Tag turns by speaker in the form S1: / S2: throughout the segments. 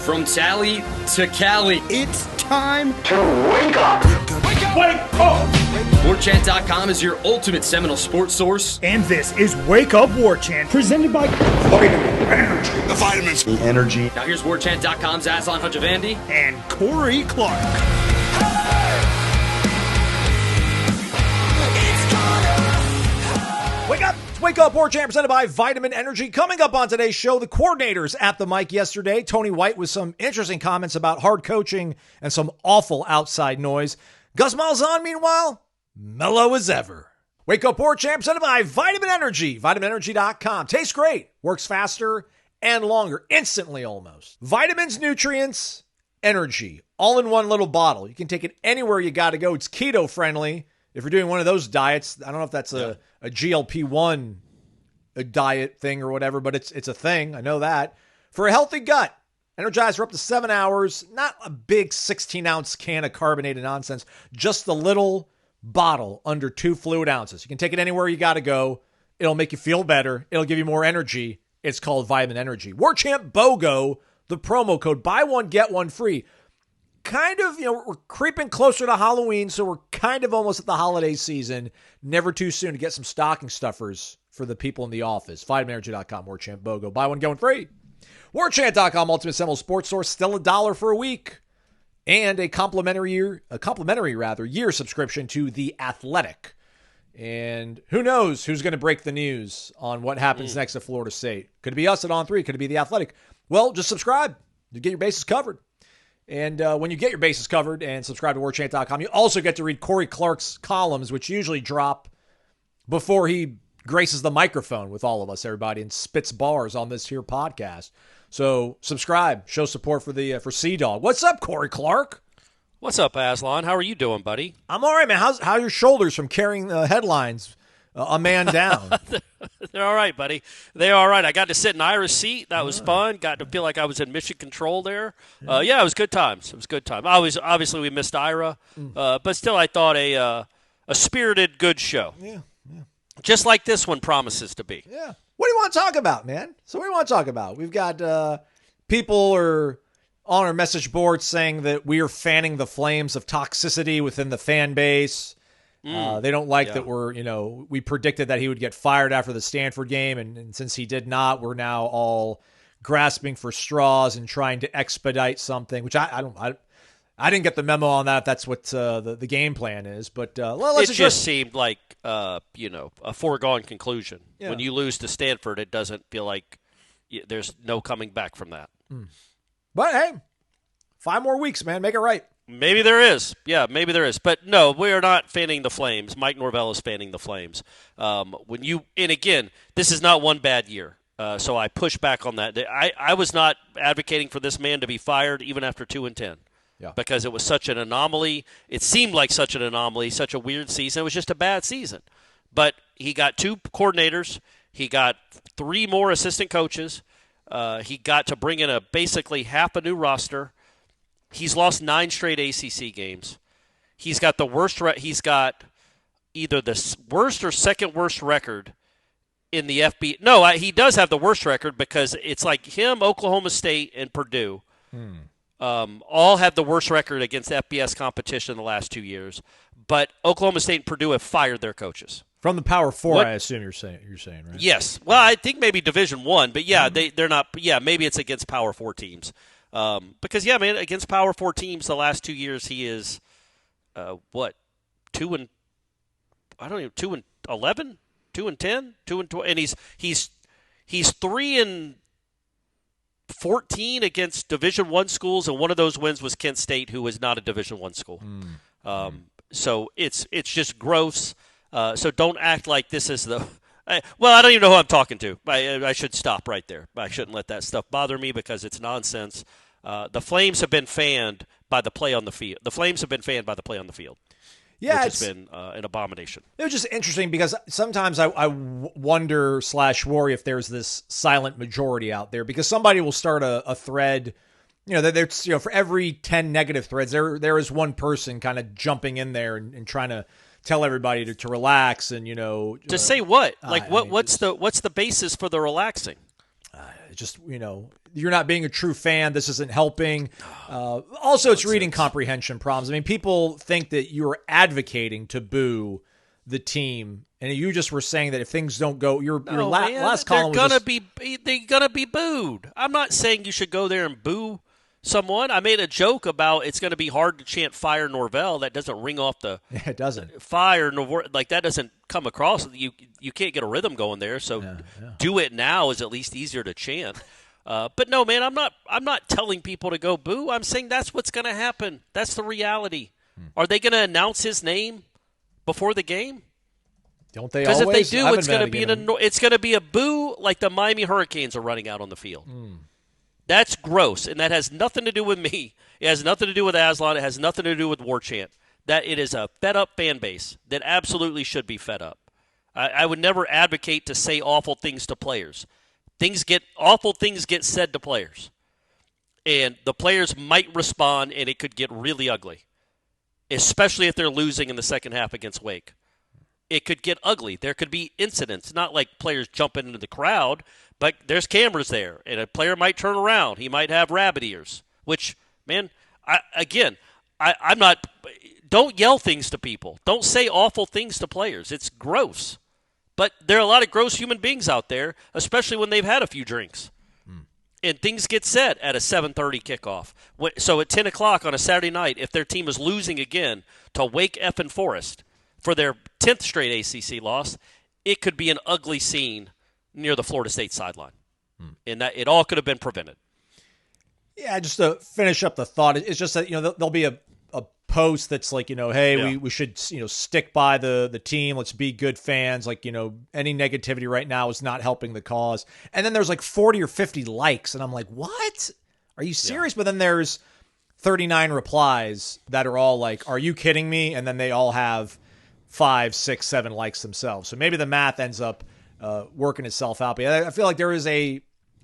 S1: From Tally to Cali.
S2: It's time
S3: to wake up.
S4: Wake up!
S1: Warchant.com is your ultimate Seminole sports source.
S4: And this is Wake Up Warchant, presented by
S3: Vitamin Energy.
S2: the vitamins, the energy.
S1: Now here's Warchant.com's Aslan Hajavandi
S4: and Corey Clark.
S5: Wake up! It's Wake Up Warchant presented by Vitamin Energy. Coming up on today's show, the coordinators at the mic yesterday. Tony White with some interesting comments about hard coaching and some awful outside noise. Gus Malzahn, meanwhile, mellow as ever. Wake Up Warchant presented by Vitamin Energy. VitaminEnergy.com. Tastes great. Works faster and longer. Instantly almost. Vitamins, nutrients, energy. All in one little bottle. You can take it anywhere you got to go. It's keto friendly. If you're doing one of those diets, I don't know if that's a GLP-1 diet thing or whatever, but it's a thing. I know that. For a healthy gut, Energize for up to 7 hours. Not a big 16-ounce can of carbonated nonsense. Just the little bottle under 2 fluid ounces. You can take it anywhere you got to go. It'll make you feel better. It'll give you more energy. It's called Vitamin Energy. warchantbogo, the promo code. Buy one, get one free. Kind of, we're creeping closer to Halloween, so we're kind of almost at the holiday season. Never too soon to get some stocking stuffers for the people in the office. VitaminEnergy.com, WarchantBogo. Buy one, get one free. Warchant.com, Ultimate Seminole Sports Source, still $1 for a week. And a complimentary year subscription to The Athletic. And who knows who's going to break the news on what happens next at Florida State. Could it be us at On 3? Could it be The Athletic? Well, just subscribe to get your bases covered. And when you get your bases covered and subscribe to warchant.com, you also get to read Corey Clark's columns, which usually drop before he graces the microphone with all of us, everybody, and spits bars on this here podcast. So subscribe, show support for Sea-Dog. What's up, Corey Clark?
S6: What's up, Aslan? How are you doing, buddy?
S5: I'm all right, man. How are your shoulders from carrying the headlines a man down?
S6: They're all right, buddy. They're all right. I got to sit in Ira's seat. That was fun. Got to feel like I was in mission control there. Yeah, it was good times. It was good time. Obviously, we missed Ira, but still, I thought a spirited, good show.
S5: Yeah.
S6: Just like this one promises to be.
S5: Yeah. What do you want to talk about, man? So what do you want to talk about? We've got people are on our message board saying that we are fanning the flames of toxicity within the fan base. They don't like that we predicted that he would get fired after the Stanford game. And since he did not, we're now all grasping for straws and trying to expedite something, which I didn't get the memo on that. That's what the game plan is. But let's
S6: just seemed like, a foregone conclusion.
S5: Yeah.
S6: When you lose to Stanford, it doesn't feel like there's no coming back from that.
S5: But hey, 5 more weeks, man. Make it right.
S6: Maybe there is. Yeah, maybe there is. But no, we are not fanning the flames. Mike Norvell is fanning the flames. And again, this is not one bad year. So I push back on that. I was not advocating for this man to be fired even after 2-10.
S5: Yeah.
S6: Because it was such an anomaly. It seemed like such an anomaly, such a weird season. It was just a bad season. But he got 2 coordinators. He got 3 more assistant coaches. He got to bring in basically half a new roster. He's lost 9 straight ACC games. He's got the worst. He's got either the worst or second worst record in the FB. No, he does have the worst record because it's like him, Oklahoma State, and Purdue. All have the worst record against FBS competition in the last 2 years. But Oklahoma State and Purdue have fired their coaches.
S5: From the Power 4, I assume you're saying, right?
S6: Yes. Well, I think maybe Division I, but yeah, they're not. Yeah, maybe it's against Power 4 teams. Because against Power 4 teams, the last 2 years he is, 2-11, 2-10, 2-12, and he's 3-14 against Division I schools, and one of those wins was Kent State, who is not a Division I school. So it's just gross. So don't act like this is I don't even know who I'm talking to. I should stop right there. I shouldn't let that stuff bother me because it's nonsense. The Flames have been fanned by the play on the field.
S5: Yeah,
S6: which has been an abomination.
S5: It was just interesting because sometimes I wonder / worry if there's this silent majority out there because somebody will start a thread. For every 10 negative threads, there is one person kind of jumping in there and trying to tell everybody to relax and
S6: say what? What's the basis for the relaxing?
S5: Just you're not being a true fan. This isn't helping. Also, it's reading comprehension problems. I mean, people think that you're advocating to boo the team, and you just were saying that if things don't go, last column
S6: they're gonna be booed. I'm not saying you should go there and boo someone. I made a joke about it's going to be hard to chant "Fire Norvell." That doesn't ring off the.
S5: Yeah, it doesn't.
S6: Fire Norvell, like that doesn't come across. You can't get a rhythm going there. So do it now is at least easier to chant. But no, man, I'm not telling people to go boo. I'm saying that's what's going to happen. That's the reality. Are they going to announce his name before the game?
S5: Don't they?
S6: Because if they do, it's going to be a boo like the Miami Hurricanes are running out on the field. That's gross, and that has nothing to do with me. It has nothing to do with Aslan. It has nothing to do with Warchant. That it is a fed-up fan base that absolutely should be fed up. I would never advocate to say awful things to players. Awful things get said to players, and the players might respond, and it could get really ugly, especially if they're losing in the second half against Wake. It could get ugly. There could be incidents, not like players jumping into the crowd, but there's cameras there, and a player might turn around. He might have rabbit ears, which, man, I'm not – don't yell things to people. Don't say awful things to players. It's gross. But there are a lot of gross human beings out there, especially when they've had a few drinks. And things get said at a 7:30 kickoff. So at 10 o'clock on a Saturday night, if their team is losing again to Wake effing Forest for their 10th straight ACC loss, it could be an ugly scene near the Florida State sideline. And that it all could have been prevented.
S5: Yeah, just to finish up the thought, it's just that, there'll be a post that's like, hey, we should, stick by the team. Let's be good fans. Like, any negativity right now is not helping the cause. And then there's like 40 or 50 likes. And I'm like, what? Are you serious? Yeah. But then there's 39 replies that are all like, are you kidding me? And then they all have 5, 6, 7 likes themselves. So maybe the math ends up working itself out. But I feel like there is a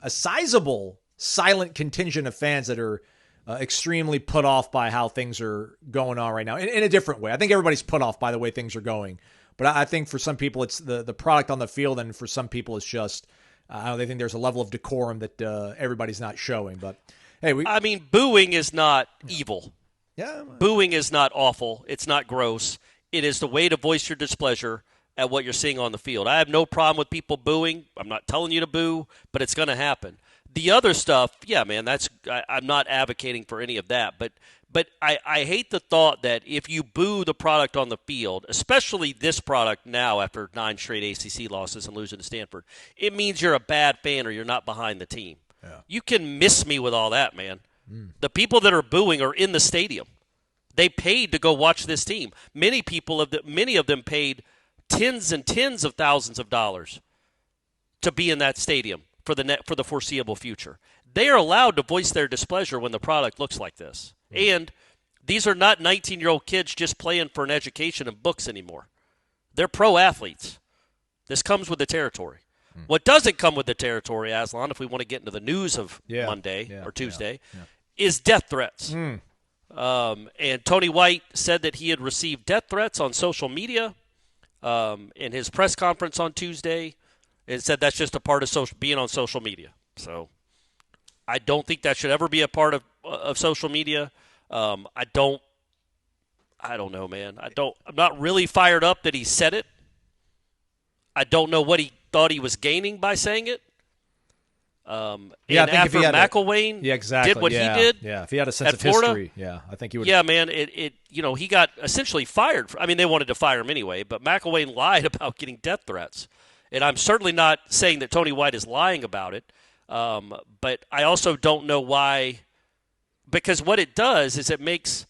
S5: sizable silent contingent of fans that are extremely put off by how things are going on right now in a different way. I think everybody's put off by the way things are going. But I think for some people, it's the product on the field. And for some people, it's just, they think there's a level of decorum that everybody's not showing. But hey,
S6: booing is not evil.
S5: Yeah.
S6: Booing is not awful. It's not gross. It is the way to voice your displeasure at what you're seeing on the field. I have no problem with people booing. I'm not telling you to boo, but it's going to happen. The other stuff, yeah, man, I'm not advocating for any of that. But I hate the thought that if you boo the product on the field, especially this product now after 9 straight ACC losses and losing to Stanford, it means you're a bad fan or you're not behind the team. Yeah. You can miss me with all that, man. The people that are booing are in the stadium. They paid to go watch this team. Many of them paid tens and tens of thousands of dollars to be in that stadium for the foreseeable future. They are allowed to voice their displeasure when the product looks like this. And these are not 19-year-old kids just playing for an education and books anymore. They're pro athletes. This comes with the territory. What doesn't come with the territory, Aslan, if we want to get into the news of Monday or Tuesday, is death threats. And Tony White said that he had received death threats on social media in his press conference on Tuesday. It said that's just a part of being on social media. So I don't think that should ever be a part of social media. I don't know, man. I'm not really fired up that he said it. I don't know what he thought he was gaining by saying it. And after McElwain did what he did,
S5: if he had a sense of
S6: Florida,
S5: history, I think he would.
S6: Yeah, man, he got essentially fired. They wanted to fire him anyway, but McElwain lied about getting death threats. And I'm certainly not saying that Tony White is lying about it, but I also don't know why, because what it does is it makes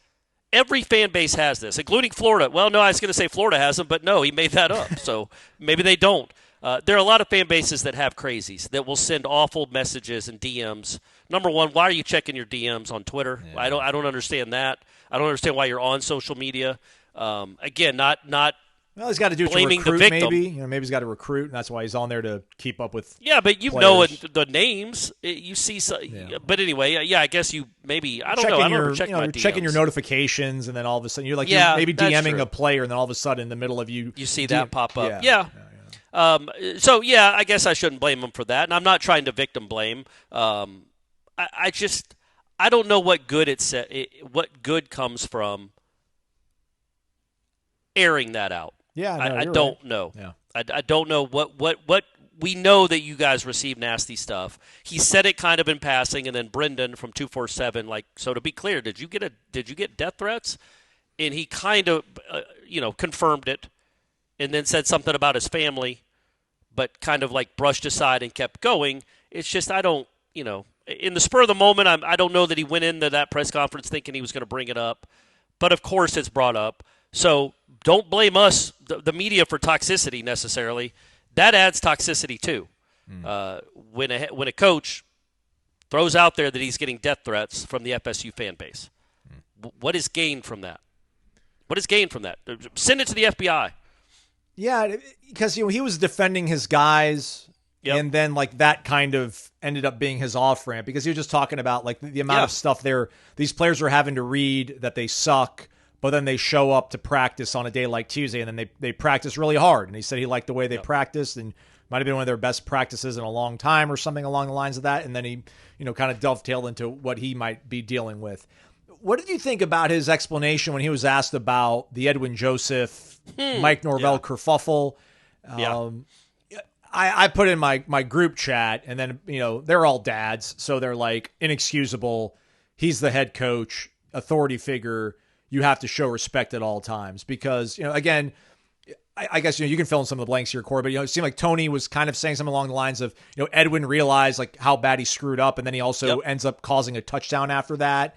S6: every fan base has this, including Florida. Well, no, I was going to say Florida has them, but no, he made that up, so maybe they don't. There are a lot of fan bases that have crazies that will send awful messages and DMs. Number one, why are you checking your DMs on Twitter? Yeah. I don't understand that. I don't understand why you're on social media. Again, not.
S5: Well, he's got to do it to recruit, maybe. Maybe he's got to recruit, and that's why he's on there to keep up with.
S6: Yeah, but you know the names. You see, but anyway, I guess you maybe I don't know. I don't ever check my DMs.
S5: Checking your notifications, and then all of a sudden you're you're maybe DMing a player, and then all of a sudden in the middle of you
S6: see that pop up. Yeah. I guess I shouldn't blame him for that, and I'm not trying to victim blame. I don't know what good what good comes from airing that out.
S5: Yeah, no,
S6: I
S5: you're
S6: don't
S5: right.
S6: know.
S5: Yeah.
S6: I don't know what we know that you guys receive nasty stuff. He said it kind of in passing, and then Brendan from 247, like, so to be clear, did you get death threats? And he kind of confirmed it, and then said something about his family, but kind of like brushed aside and kept going. It's just I don't in the spur of the moment, I don't know that he went into that press conference thinking he was going to bring it up, but of course it's brought up. So don't blame us, the media, for toxicity necessarily. That adds toxicity too. When a coach throws out there that he's getting death threats from the FSU fan base, what is gained from that? What is gained from that? Send it to the FBI.
S5: Yeah, because he was defending his guys, and then like that kind of ended up being his off ramp because he was just talking about like the amount of stuff these players are having to read that they suck. But then they show up to practice on a day like Tuesday, and then they practice really hard. And he said he liked the way they practiced, and might have been one of their best practices in a long time or something along the lines of that. And then he, kind of dovetailed into what he might be dealing with. What did you think about his explanation when he was asked about the Edwin Joseph, Mike Norvell kerfuffle? I put in my group chat, and then, they're all dads, so they're like, inexcusable. He's the head coach, authority figure. You have to show respect at all times because, again, I guess, you can fill in some of the blanks here, Corey, but, it seemed like Tony was kind of saying something along the lines of, Edwin realized like how bad he screwed up. And then he also ends up causing a touchdown after that.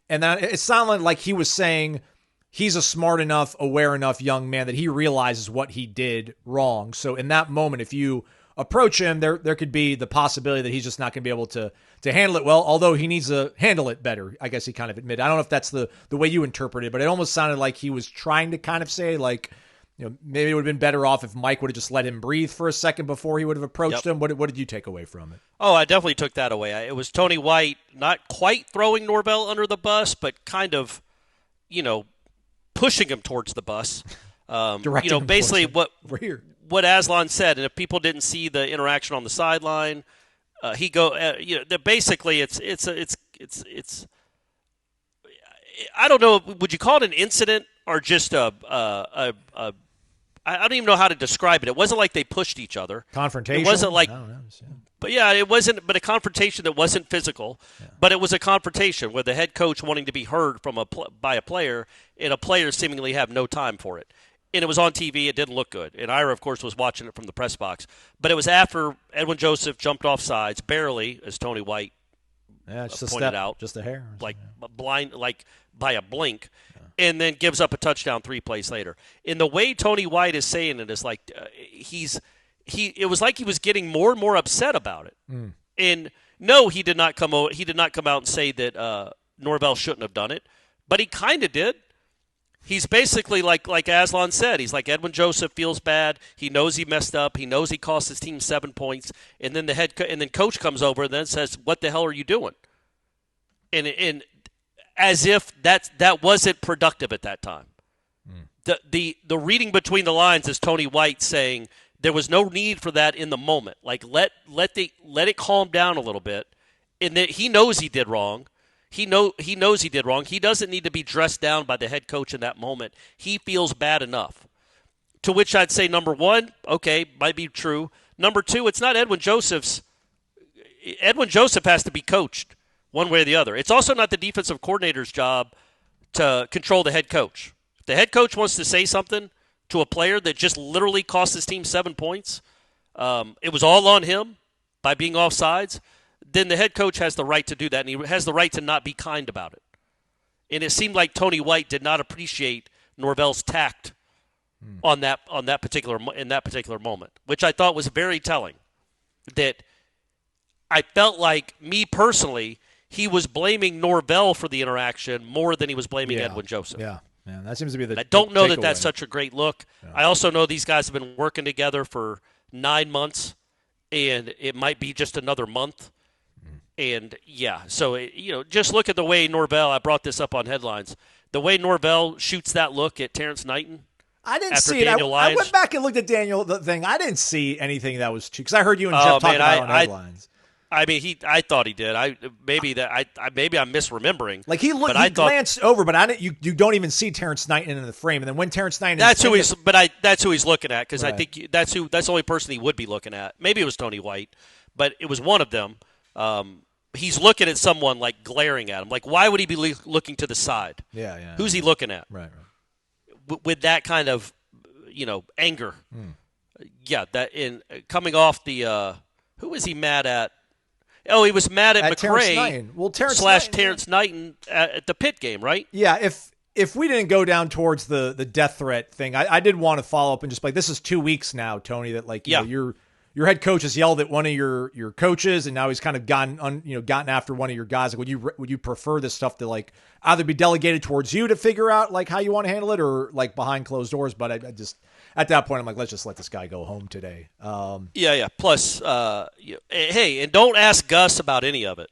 S5: And then it sounded like he was saying he's a smart enough, aware enough young man that he realizes what he did wrong. So in that moment, if you approach him, there could be the possibility that he's just not going to be able to handle it well, although he needs to handle it better. I guess he kind of admitted. I don't know if that's the way you interpret it, but it almost sounded like he was trying to kind of say like, maybe it would have been better off if Mike would have just let him breathe for a second before he would have approached him. What did you take away from it?
S6: Oh, I definitely took that away. It was Tony White not quite throwing Norvell under the bus, but kind of, pushing him towards the bus. Basically what Aslan said, and if people didn't see the interaction on the sideline, basically it's I don't know, would you call it an incident or just I don't even know how to describe it. It wasn't like they pushed each other.
S5: Confrontation.
S6: It wasn't like,
S5: I don't know.
S6: but yeah, it wasn't. But a confrontation that wasn't physical, but it was a confrontation where the head coach wanting to be heard by a player, and a player seemingly have no time for it. And it was on TV. It didn't look good. And Ira, of course, was watching it from the press box. But it was after Edwin Joseph jumped off sides, barely, as Tony White pointed out,
S5: just a hair,
S6: like blind, like by a blink, and then gives up a touchdown 3 plays later. And the way Tony White is saying it is like it was like he was getting more and more upset about it. And no, he did not come out and say that Norvell shouldn't have done it, but he kind of did. He's basically like Aslan said. He's like, Edwin Joseph feels bad. He knows he messed up. He knows he cost his team 7 points. And then coach comes over and then says, "What the hell are you doing?" And as if that wasn't productive at that time. The reading between the lines is Tony White saying there was no need for that in the moment. Like let it calm down a little bit. And that he knows he did wrong. He knows he did wrong. He doesn't need to be dressed down by the head coach in that moment. He feels bad enough. To which I'd say, number one, okay, might be true. Number two, it's not Edwin Joseph's. Edwin Joseph has to be coached one way or the other. It's also not the defensive coordinator's job to control the head coach. If the head coach wants to say something to a player that just literally cost his team 7 points, it was all on him by being offsides, then the head coach has the right to do that, and he has the right to not be kind about it. And it seemed like Tony White did not appreciate Norvell's tact in that particular moment, which I thought was very telling. That I felt like, me personally, he was blaming Norvell for the interaction more than he was blaming Edwin Joseph.
S5: Yeah, that seems to be the.
S6: I don't know that
S5: takeaway.
S6: that's such a great look. Yeah. I also know these guys have been working together for 9 months, and it might be just another month. And, so, just look at the way Norvell, I brought this up on headlines, the way Norvell shoots that look at Terrence Knighton.
S5: I didn't see it. I went back and looked at Daniel, the thing. I didn't see anything that was too, because I heard you and Jeff talking about it on headlines.
S6: I mean, I thought he did. Maybe I'm misremembering.
S5: Like he glanced over, but you don't even see Terrence Knighton in the frame. And then when Terrence Knighton, that's who
S6: he's looking at, because right. I think that's the only person he would be looking at. Maybe it was Tony White, but it was one of them. He's looking at someone like glaring at him. Like, why would he be looking to the side?
S5: Yeah.
S6: Who's he looking at?
S5: Right.
S6: With that kind of, anger. Yeah, that in coming off the who was he mad at? Oh, he was mad at McRae. Terrence Knighton at the Pitt game, right?
S5: Yeah, if we didn't go down towards the death threat thing, I did want to follow up and just like, this is 2 weeks now, Tony, that like you know, your head coach has yelled at one of your coaches, and now he's kind of gotten after one of your guys. Like, would you prefer this stuff to like either be delegated towards you to figure out like how you want to handle it, or like behind closed doors? But I just at that point I'm like, let's just let this guy go home today.
S6: Yeah. Plus, hey, and don't ask Gus about any of it.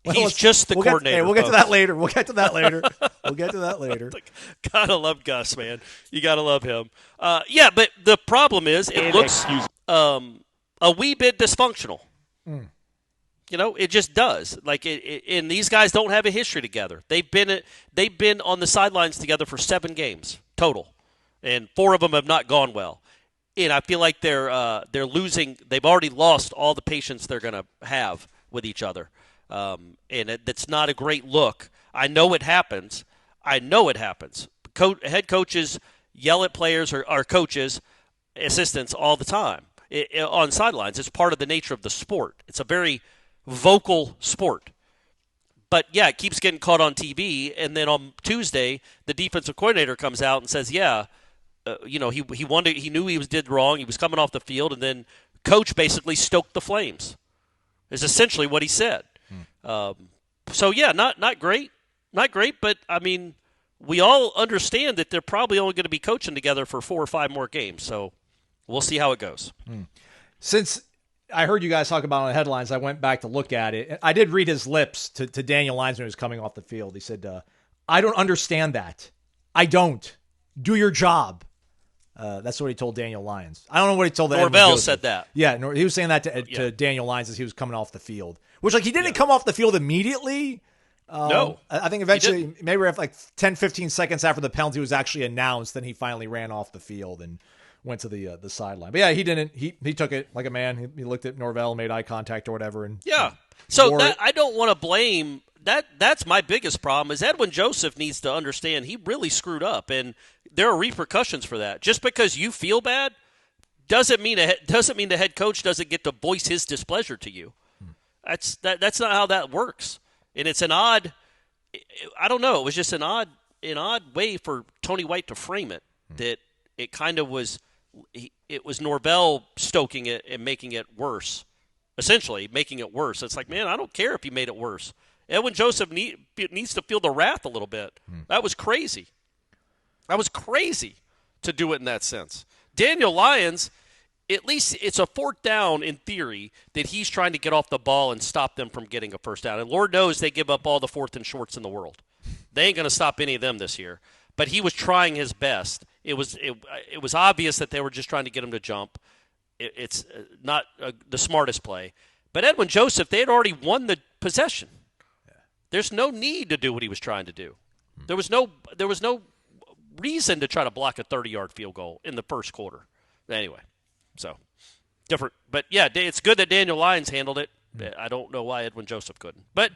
S6: He's just the coordinator.
S5: We'll get to that later. We'll get to that later.
S6: Gotta love Gus, man. You gotta love him. Yeah, but the problem is it looks a wee bit dysfunctional. It just does. Like, and these guys don't have a history together. They've been on the sidelines together for 7 games total, and 4 of them have not gone well. And I feel like they're losing. They've already lost all the patience they're going to have with each other. And that's not a great look. I know it happens. Head coaches yell at players or coaches, assistants all the time on sidelines. It's part of the nature of the sport. It's a very vocal sport. But, yeah, it keeps getting caught on TV. And then on Tuesday, the defensive coordinator comes out and says, he wanted, he knew he did wrong. He was coming off the field. And then coach basically stoked the flames is essentially what he said. So, yeah, not great. Not great, but, I mean, we all understand that they're probably only going to be coaching together for 4 or 5 more games. So we'll see how it goes.
S5: Since I heard you guys talk about it on the headlines, I went back to look at it. I did read his lips to Daniel Lyons when he was coming off the field. He said, I don't understand that. I don't. Do your job. That's what he told Daniel Lyons. I don't know what he told
S6: Norvell said that.
S5: Yeah, he was saying that to Daniel Lyons as he was coming off the field. Which, like, he didn't come off the field immediately.
S6: No.
S5: I think eventually, maybe like 10, 15 seconds after the penalty was actually announced, then he finally ran off the field and went to the sideline. But, yeah, he didn't. He took it like a man. He looked at Norvell, made eye contact or whatever. And
S6: so I don't want to blame that. That's my biggest problem is Edwin Joseph needs to understand he really screwed up, and there are repercussions for that. Just because you feel bad doesn't mean the head coach doesn't get to voice his displeasure to you. That's not how that works. And it's an odd – I don't know. It was just an odd way for Tony White to frame it, that it kind of was – it was Norvell stoking it and making it worse, essentially making it worse. It's like, man, I don't care if you made it worse. Edwin Joseph needs to feel the wrath a little bit. That was crazy. That was crazy to do it in that sense. Daniel Lyons – at least it's a 4th down in theory that he's trying to get off the ball and stop them from getting a first down. And Lord knows they give up all the 4th and shorts in the world. They ain't going to stop any of them this year. But he was trying his best. It was obvious that they were just trying to get him to jump. It's not the smartest play. But Edwin Joseph, they had already won the possession. There's no need to do what he was trying to do. There was no reason to try to block a 30-yard field goal in the first quarter. Anyway. So, different. But, yeah, it's good that Daniel Lyons handled it. I don't know why Edwin Joseph couldn't. But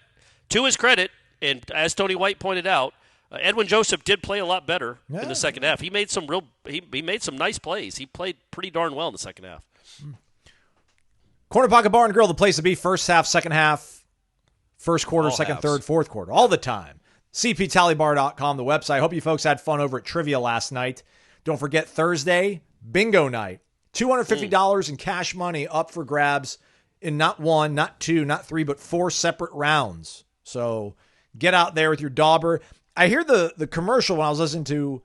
S6: to his credit, and as Tony White pointed out, Edwin Joseph did play a lot better in the second half. He made some he made some nice plays. He played pretty darn well in the second half.
S5: Corner Pocket Bar and Grill, the place to be. First half, second half, first quarter, second, third, fourth quarter. All the time. CPTallybar.com, the website. Hope you folks had fun over at Trivia last night. Don't forget Thursday, bingo night. $250 in cash money up for grabs in not 1, not 2, not 3, but 4 separate rounds. So get out there with your dauber. I hear the commercial when I was listening to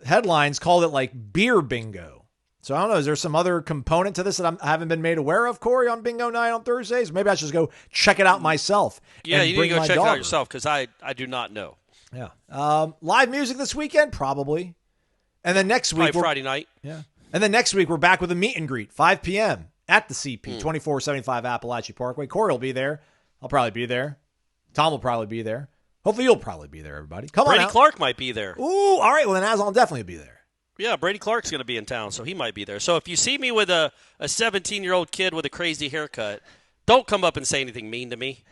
S5: headlines called it like beer bingo. So I don't know. Is there some other component to this that I haven't been made aware of, Corey, on bingo night on Thursdays? Maybe I should just go check it out myself.
S6: Yeah, you need to go check it out yourself because I do not know.
S5: Yeah. Live music this weekend? Probably. And then next week.
S6: Friday night.
S5: Yeah. And then next week, we're back with a meet and greet, 5 p.m. at the CP, 2475 Appalachia Parkway. Corey will be there. I'll probably be there. Tom will probably be there. Hopefully you'll probably be there, everybody. Come on
S6: Brady
S5: out.
S6: Clark might be there.
S5: Ooh, all right. Well, then I'll definitely be there.
S6: Yeah, Brady Clark's going to be in town, so he might be there. So if you see me with a 17-year-old kid with a crazy haircut, don't come up and say anything mean to me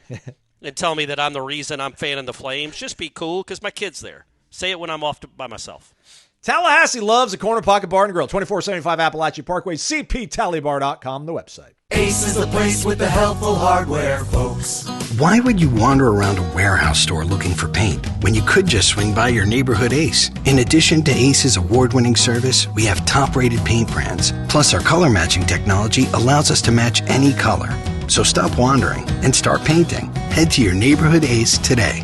S6: and tell me that I'm the reason I'm fanning the Flames. Just be cool because my kid's there. Say it when I'm off by myself.
S5: Tallahassee loves a corner pocket bar and grill. 2475 Appalachia Parkway, cptallybar.com, the website.
S7: Ace is the place with the helpful hardware, folks.
S8: Why would you wander around a warehouse store looking for paint when you could just swing by your neighborhood Ace? In addition to Ace's award-winning service, we have top-rated paint brands. Plus, our color matching technology allows us to match any color. So stop wandering and start painting. Head to your neighborhood Ace today.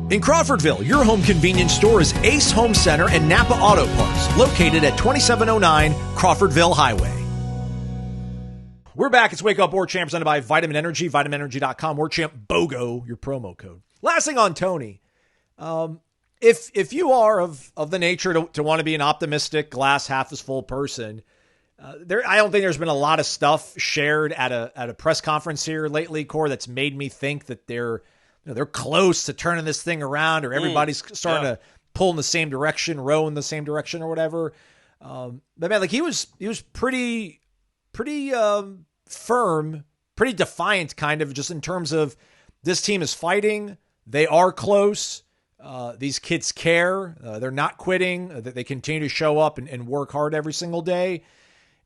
S5: In Crawfordville, your home convenience store is Ace Home Center and Napa Auto Parts, located at 2709 Crawfordville Highway. We're back. It's Wake Up Warchant, presented by Vitamin Energy, vitaminenergy.com, warchantbogo, your promo code. Last thing on Tony. If you are of the nature to want to be an optimistic, glass half as full person, I don't think there's been a lot of stuff shared at a press conference here lately, Core, that's made me think that they're close to turning this thing around, or everybody's starting to pull in the same direction, row in the same direction, or whatever. But man, like he was pretty firm, pretty defiant, kind of, just in terms of this team is fighting. They are close. These kids care. They're not quitting. They continue to show up and work hard every single day.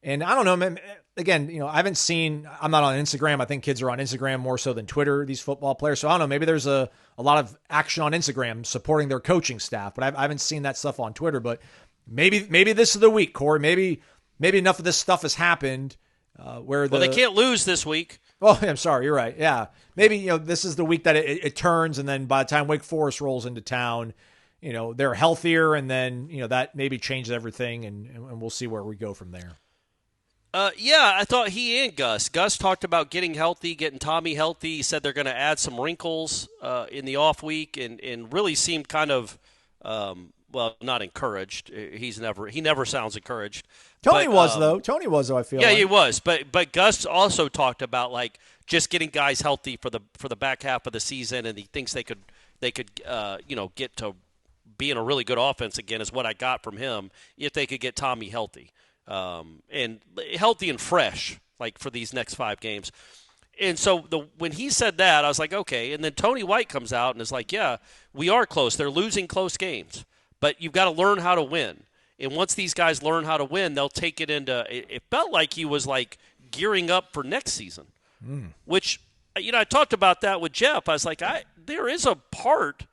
S5: And I don't know, man, again, I'm not on Instagram. I think kids are on Instagram more so than Twitter, these football players. So I don't know, maybe there's a lot of action on Instagram supporting their coaching staff, but I haven't seen that stuff on Twitter. But maybe this is the week, Corey. Maybe enough of this stuff has happened where
S6: they can't lose this week.
S5: Oh, I'm sorry. You're right. Yeah. Maybe, this is the week that it turns. And then by the time Wake Forest rolls into town, they're healthier. And then, that maybe changes everything. And we'll see where we go from there.
S6: Yeah, I thought he and Gus. Gus talked about getting healthy, getting Tommy healthy. He said they're going to add some wrinkles in the off week, and really seemed kind of, not encouraged. He never sounds encouraged.
S5: Tony was though. I feel.
S6: Yeah,
S5: like.
S6: he was. But Gus also talked about like just getting guys healthy for the back half of the season, and he thinks they could get to being a really good offense again is what I got from him if they could get Tommy healthy. And healthy and fresh, like for these next 5 games. And so when he said that, I was like, okay. And then Tony White comes out and is like, yeah, we are close. They're losing close games, but you've got to learn how to win. And once these guys learn how to win, they'll take it into. It felt like he was like gearing up for next season, which I talked about that with Jeff. I was like, there is a part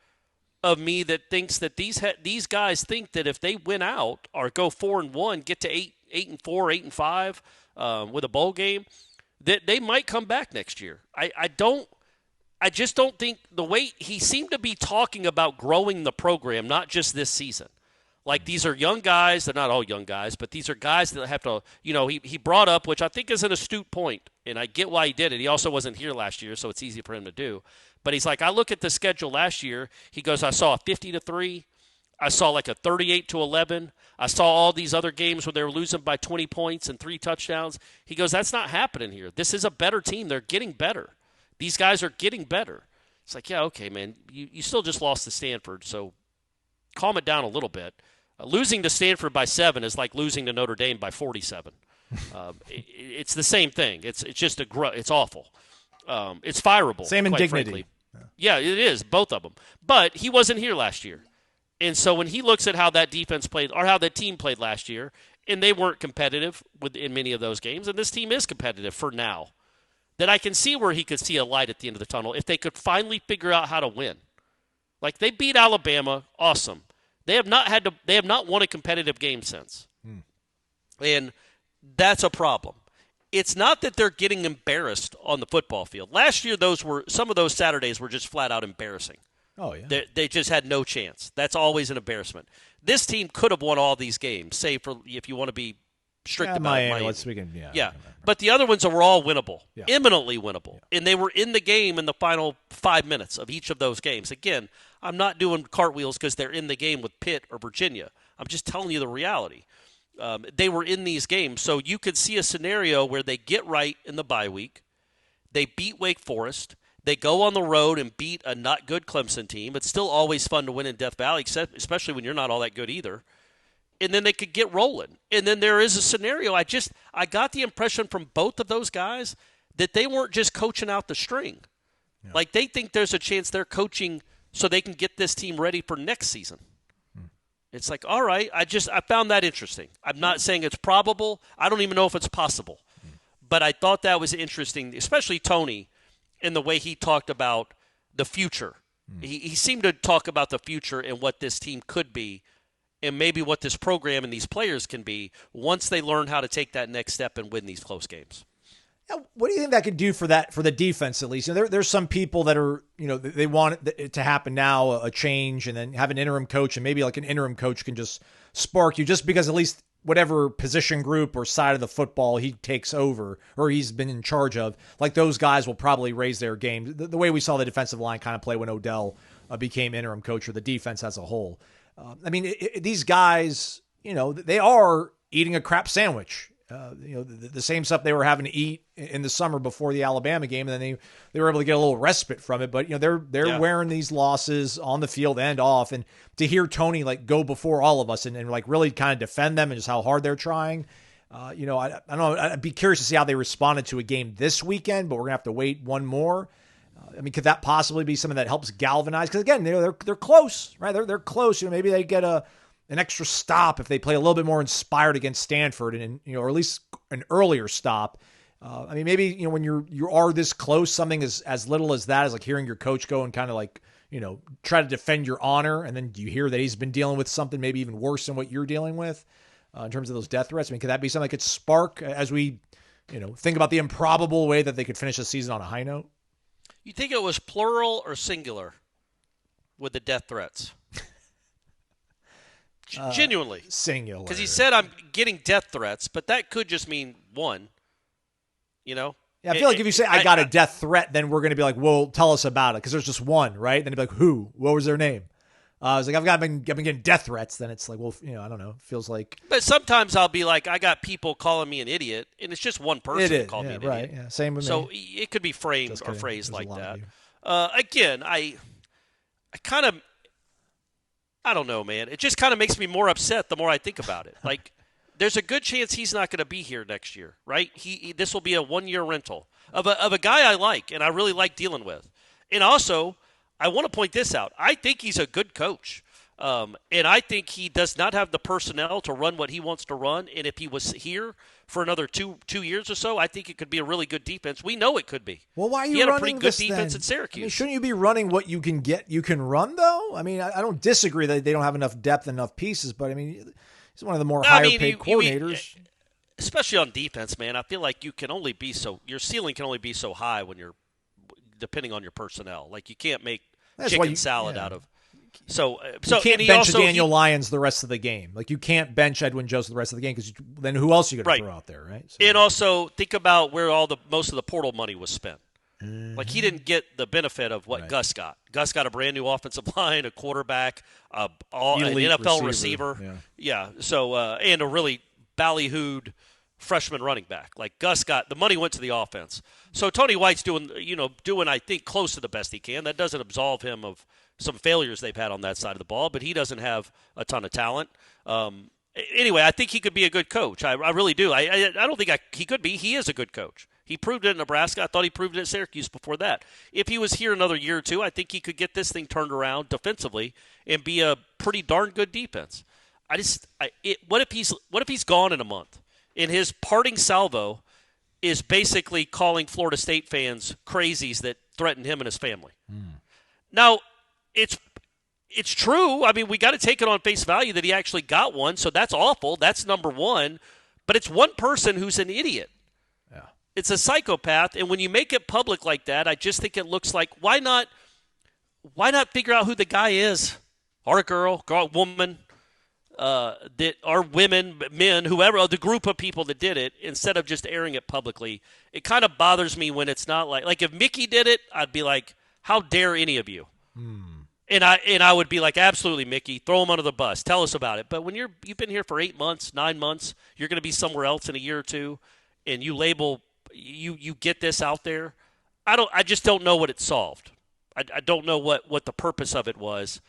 S6: of me that thinks that these guys think that if they win out or go 4-1, get to 8-4, 8-5 with a bowl game, that they might come back next year. I just don't think the way he seemed to be talking about growing the program, not just this season. Like these are young guys. They're not all young guys, but these are guys that have to, he brought up, which I think is an astute point, and I get why he did it. He also wasn't here last year, so it's easy for him to do. But he's like, I look at the schedule last year. He goes, I saw a 50-3. I saw like a 38-11. I saw all these other games where they were losing by 20 points and 3 touchdowns. He goes, that's not happening here. This is a better team. They're getting better. These guys are getting better. It's like, yeah, okay, man. You still just lost to Stanford, so calm it down a little bit. Losing to Stanford by 7 is like losing to Notre Dame by 47. It's the same thing. It's just it's awful. It's fireable.
S5: Same indignity.
S6: Frankly. Yeah, it is, both of them. But he wasn't here last year. And so when he looks at how that defense played or how that team played last year, and they weren't competitive in many of those games, and this team is competitive for now, that I can see where he could see a light at the end of the tunnel if they could finally figure out how to win. Like they beat Alabama, awesome. They have not won a competitive game since. And that's a problem. It's not that they're getting embarrassed on the football field. Last year, some of those Saturdays were just flat out embarrassing.
S5: Oh, yeah.
S6: They just had no chance. That's always an embarrassment. This team could have won all these games, save for if you want to be strict about Miami. Yeah. But the other ones were all winnable, eminently winnable. Yeah. And they were in the game in the final 5 minutes of each of those games. Again, I'm not doing cartwheels because they're in the game with Pitt or Virginia. I'm just telling you the reality. They were in these games. So you could see a scenario where they get right in the bye week. They beat Wake Forest. They go on the road and beat a not good Clemson team. It's still always fun to win in Death Valley, especially when you're not all that good either. And then they could get rolling. And then there is a scenario. I got the impression from both of those guys that they weren't just coaching out the string. Yeah. Like they think there's a chance they're coaching so they can get this team ready for next season. It's like, all right, I found that interesting. I'm not saying it's probable. I don't even know if it's possible. But I thought that was interesting, especially Tony, in the way he talked about the future. He seemed to talk about the future and what this team could be and maybe what this program and these players can be once they learn how to take that next step and win these close games.
S5: What do you think that could do for the defense, at least? There's some people that are, they want it to happen now, a change, and then have an interim coach, and maybe like an interim coach can just spark you just because at least whatever position group or side of the football he takes over or he's been in charge of, like those guys will probably raise their game. The way we saw the defensive line kind of play when Odell became interim coach or the defense as a whole. These guys, they are eating a crap sandwich. The same stuff they were having to eat in the summer before the Alabama game, and then they were able to get a little respite from it. But they're wearing these losses on the field and off, and to hear Tony go before all of us and really kind of defend them and just how hard they're trying. I don't know. I'd be curious to see how they responded to a game this weekend, but we're gonna have to wait one more. Could that possibly be something that helps galvanize? Because again, they're close, right? They're close. Maybe they get an extra stop if they play a little bit more inspired against Stanford and or at least an earlier stop. Maybe, when you are this close, something as little as that, as like hearing your coach go and kind of try to defend your honor. And then you hear that he's been dealing with something maybe even worse than what you're dealing with in terms of those death threats. Could that be something that could spark as we, think about the improbable way that they could finish the season on a high note?
S6: You think it was plural or singular with the death threats? Genuinely.
S5: Singular.
S6: Because he said, I'm getting death threats, but that could just mean one,
S5: Yeah, I feel like if you say, I got a death threat, then we're going to be like, well, tell us about it, because there's just one, right? Then you'd be like, who? What was their name? I was like, I've been getting death threats. Then it's like, well, I don't know. It feels like.
S6: But sometimes I'll be like, I got people calling me an idiot, and it's just one person who called me an
S5: right,
S6: idiot.
S5: Yeah, same with me.
S6: So it could be framed or phrased
S5: There's
S6: like that.
S5: Again,
S6: I kind of, I don't know, man. It just kind of makes me more upset the more I think about it. Like, there's a good chance he's not going to be here next year, right? This will be a one-year rental of a guy I like and I really like dealing with. And also, I want to point this out. I think he's a good coach. And I think he does not have the personnel to run what he wants to run. And if he was here for another two years or so, I think it could be a really good defense. We know it could be.
S5: Well, why are you
S6: running
S5: running
S6: a pretty good defense at Syracuse.
S5: Shouldn't you be running what you can get? You can run, though? I don't disagree that they don't have enough depth, enough pieces, but he's one of the more higher-paid coordinators.
S6: Especially on defense, man. I feel like your ceiling can only be so high when you're depending on your personnel. Like, you can't make chicken salad out of. So
S5: you can't bench Daniel Lyons the rest of the game. Like, you can't bench Edwin Joseph the rest of the game because then who else are you going to throw out there, right? So.
S6: And also think about where most of the portal money was spent. Mm-hmm. Like, he didn't get the benefit of what Gus got. Gus got a brand new offensive line, a quarterback, an NFL receiver. Yeah. So and a really ballyhooed freshman running back. Like, Gus got the money went to the offense. So Tony White's doing I think close to the best he can. That doesn't absolve him of some failures they've had on that side of the ball, but he doesn't have a ton of talent. Anyway, I think he could be a good coach. I really do. I don't think he could be. He is a good coach. He proved it at Nebraska. I thought he proved it at Syracuse before that. If he was here another year or two, I think he could get this thing turned around defensively and be a pretty darn good defense. What if he's gone in a month and his parting salvo is basically calling Florida State fans crazies that threaten him and his family? Now, it's true. We got to take it on face value that he actually got one, so that's awful. That's number one. But it's one person who's an idiot. Yeah. It's a psychopath, and when you make it public like that, I just think it looks like, why not figure out who the guy is? Or a girl, woman, that are women, men, whoever, the group of people that did it, instead of just airing it publicly. It kind of bothers me when it's not like if Mickey did it, I'd be like, how dare any of you? And I would be like, absolutely, Mickey, throw him under the bus. Tell us about it. But when you've been here for 8 months, 9 months, you're going to be somewhere else in a year or two, and you label you get this out there. I just don't know what it solved. I don't know what the purpose of it was,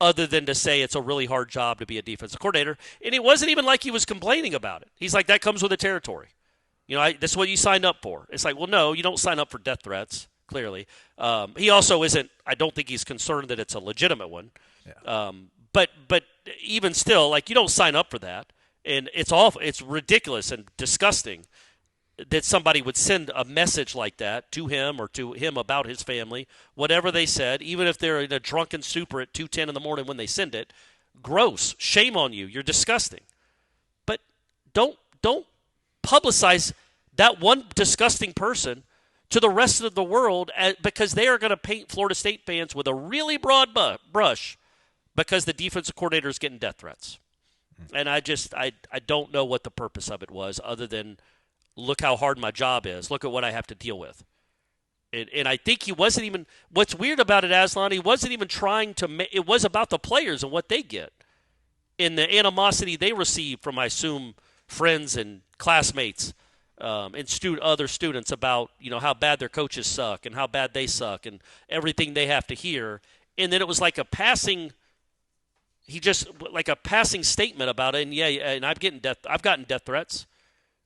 S6: other than to say it's a really hard job to be a defensive coordinator. And it wasn't even like he was complaining about it. He's like, that comes with the territory. That's what you signed up for. It's like, well, no, you don't sign up for death threats. Clearly, he also isn't. I don't think he's concerned that it's a legitimate one. Yeah. But even still, like, you don't sign up for that, and it's awful. It's ridiculous and disgusting that somebody would send a message like that to him or to him about his family, whatever they said, even if they're in a drunken stupor at 2:10 in the morning when they send it. Gross. Shame on you. You're disgusting. But don't publicize that one disgusting person to the rest of the world, because they are going to paint Florida State fans with a really broad brush because the defensive coordinator is getting death threats. And I don't know what the purpose of it was, other than look how hard my job is. Look at what I have to deal with. And I think he wasn't even – what's weird about it, Aslan, he wasn't even trying to – it was about the players and what they get and the animosity they receive from, I assume, friends and classmates. And other students about, how bad their coaches suck and how bad they suck and everything they have to hear. And then it was like a passing statement about it. And and I've gotten death threats.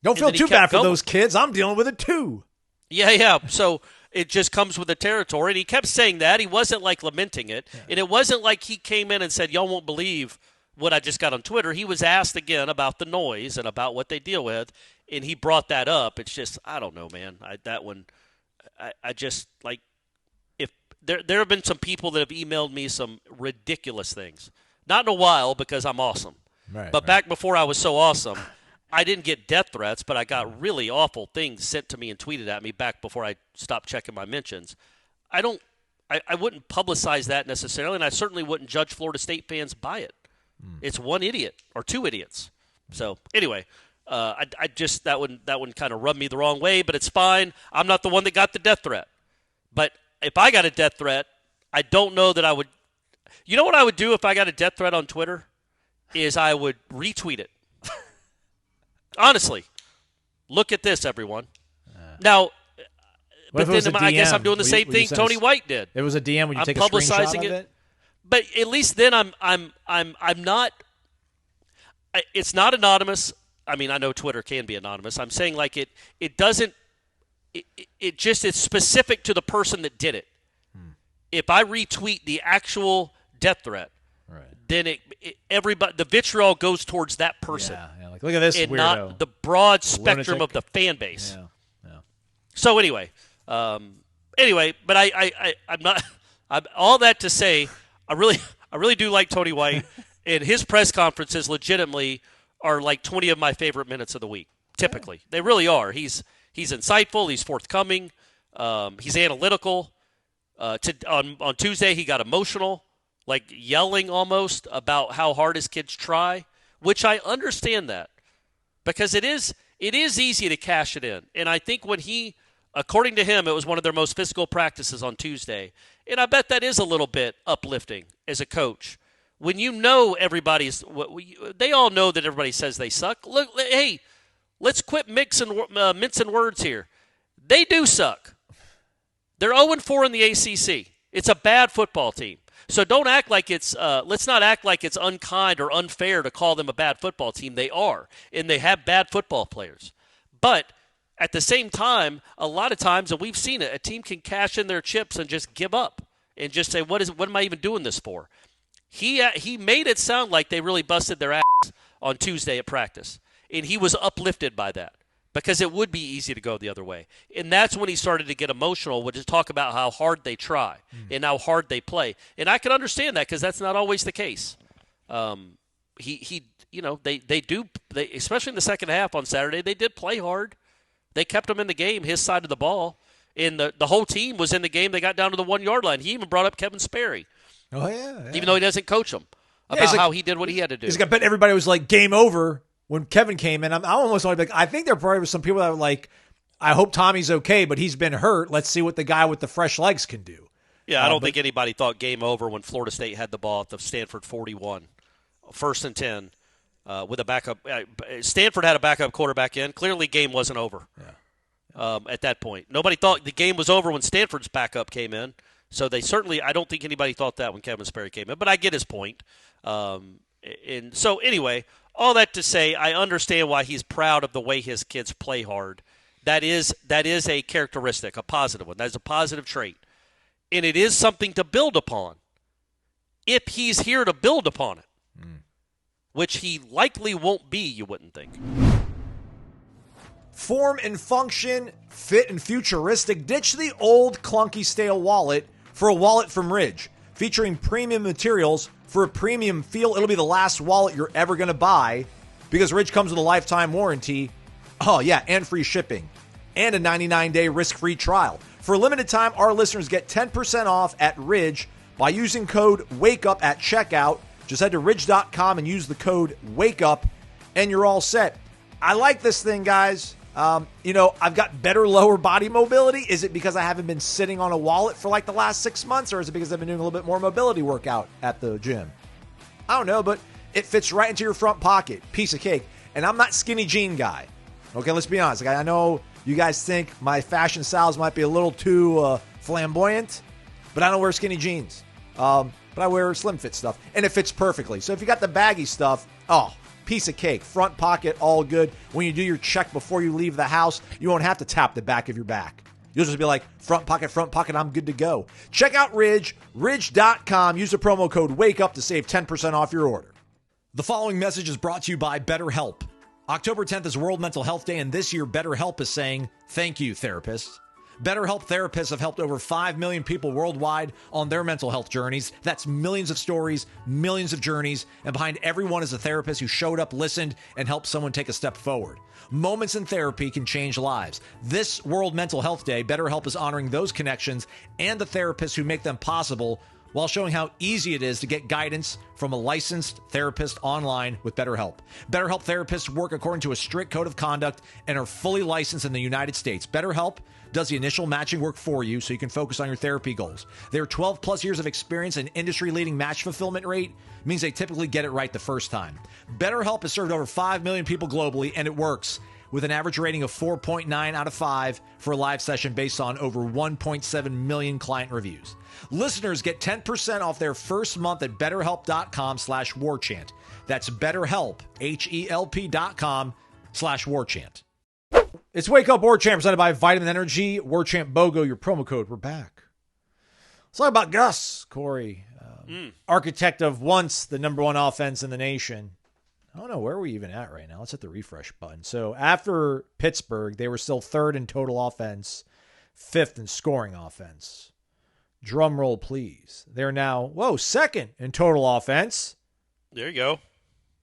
S5: Don't feel too bad for those kids. I'm dealing with it too.
S6: Yeah. So it just comes with the territory. And he kept saying that. He wasn't like lamenting it. Yeah. And it wasn't like he came in and said, y'all won't believe what I just got on Twitter. He was asked again about the noise and about what they deal with. And he brought that up. It's just, I don't know, man. I just, like, if there have been some people that have emailed me some ridiculous things. Not in a while, because I'm awesome. But back before I was so awesome, I didn't get death threats, but I got really awful things sent to me and tweeted at me back before I stopped checking my mentions. I wouldn't publicize that necessarily, and I certainly wouldn't judge Florida State fans by it. It's one idiot or two idiots. So anyway, that one kind of rubbed me the wrong way, but it's fine. I'm not the one that got the death threat. But if I got a death threat, I don't know that I would. You know what I would do if I got a death threat on Twitter? Is I would retweet it. Honestly, look at this, everyone. Now, but then I guess I'm doing the same thing Tony White did.
S5: It was a DM. Would you take a screenshot of it?
S6: But at least then I'm not. It's not anonymous. I mean, I know Twitter can be anonymous. I'm saying like it doesn't. It's specific to the person that did it. If I retweet the actual death threat, then everybody, the vitriol goes towards that person.
S5: Yeah, like, look at this
S6: and
S5: weirdo.
S6: Not the broad spectrum of the fan base.
S5: Yeah.
S6: So anyway, but I'm not. All that to say, I really do like Tony White, and his press conferences legitimately are like 20 of my favorite minutes of the week. Typically, they really are. He's insightful. He's forthcoming. He's analytical. On Tuesday, he got emotional, like yelling almost about how hard his kids try, which I understand that, because it is easy to cash it in. And I think when according to him, it was one of their most physical practices on Tuesday. And I bet that is a little bit uplifting as a coach. When you know they all know that everybody says they suck. Look, hey, let's quit mincing words here. They do suck. They're 0-4 in the ACC. It's a bad football team. So don't act like let's not act like it's unkind or unfair to call them a bad football team. They are, and they have bad football players. But at the same time, a lot of times, and we've seen it, a team can cash in their chips and just give up and just say, what am I even doing this for? He made it sound like they really busted their ass on Tuesday at practice, and he was uplifted by that, because it would be easy to go the other way. And that's when he started to get emotional, would just talk about how hard they try and how hard they play. And I can understand that, because that's not always the case. They especially in the second half on Saturday, they did play hard. They kept him in the game, his side of the ball. And the whole team was in the game. They got down to the 1 yard line. He even brought up Kevin Sperry.
S5: Oh, yeah.
S6: Even though he doesn't coach them, about how he did what he had to do.
S5: I bet everybody was like, game over when Kevin came in. I almost want to be like, I think there probably was some people that were like, I hope Tommy's okay, but he's been hurt. Let's see what the guy with the fresh legs can do.
S6: Yeah, I don't think anybody thought game over when Florida State had the ball at the Stanford 41, 1st and 10, with a backup. Stanford had a backup quarterback in. Clearly, game wasn't over at that point. Nobody thought the game was over when Stanford's backup came in. So they certainly – I don't think anybody thought that when Kevin Sperry came in. But I get his point. And so, anyway, all that to say, I understand why he's proud of the way his kids play hard. That is a characteristic, a positive one. That is a positive trait. And it is something to build upon if he's here to build upon it, which he likely won't be, you wouldn't think.
S5: Form and function, fit and futuristic. Ditch the old clunky stale wallet for a wallet from Ridge. Featuring premium materials for a premium feel. It'll be the last wallet you're ever going to buy because Ridge comes with a lifetime warranty. Oh, yeah, and free shipping. And a 99-day risk-free trial. For a limited time, our listeners get 10% off at Ridge by using code WAKEUP at checkout. Just head to ridge.com and use the code WAKEUP, and you're all set. I like this thing, guys. I've got better lower body mobility. Is it because I haven't been sitting on a wallet for like the last 6 months, or is it because I've been doing a little bit more mobility workout at the gym? I don't know, but it fits right into your front pocket. Piece of cake. And I'm not skinny jean guy. Okay, let's be honest. Like, I know you guys think my fashion styles might be a little too flamboyant, but I don't wear skinny jeans. But I wear slim fit stuff, and it fits perfectly. So if you got the baggy stuff, piece of cake. Front pocket, all good. When you do your check before you leave the house, you won't have to tap the back of your back. You'll just be like, front pocket, I'm good to go. Check out Ridge, ridge.com. Use the promo code WAKEUP to save 10% off your order. The following message is brought to you by BetterHelp. October 10th is World Mental Health Day, and this year BetterHelp is saying, thank you, therapists. BetterHelp therapists have helped over 5 million people worldwide on their mental health journeys. That's millions of stories, millions of journeys, and behind every one is a therapist who showed up, listened, and helped someone take a step forward. Moments in therapy can change lives. This World Mental Health Day, BetterHelp is honoring those connections and the therapists who make them possible while showing how easy it is to get guidance from a licensed therapist online with BetterHelp. BetterHelp therapists work according to a strict code of conduct and are fully licensed in the United States. BetterHelp does the initial matching work for you so you can focus on your therapy goals. Their 12 plus years of experience and industry-leading match fulfillment rate means they typically get it right the first time. BetterHelp has served over 5 million people globally, and it works with an average rating of 4.9 out of 5 for a live session based on over 1.7 million client reviews. Listeners get 10% off their first month at betterhelp.com/warchant. That's BetterHelp, HELP.com/warchant. It's Wake Up Warchant presented by Vitamin Energy. warchantbogo, your promo code. We're back. Let's talk about Gus, Corey. Architect of once the number one offense in the nation. I don't know, where are we even at right now? Let's hit the refresh button. So after Pittsburgh, they were still third in total offense, fifth in scoring offense. Drum roll, please. They're now, second in total offense.
S6: There you go.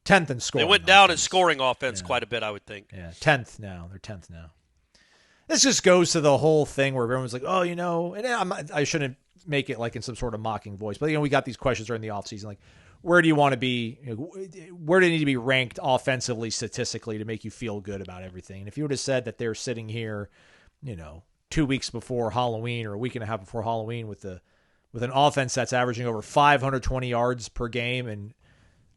S5: 10th in scoring.
S6: They went down in scoring offense quite a bit, I would think.
S5: Yeah, 10th now. They're 10th now. This just goes to the whole thing where everyone's like, and I shouldn't make it like in some sort of mocking voice, but we got these questions during the offseason, like, where do you want to be? Where do you need to be ranked offensively, statistically, to make you feel good about everything? And if you would have said that they're sitting here, 2 weeks before Halloween or a week and a half before Halloween with an offense that's averaging over 520 yards per game and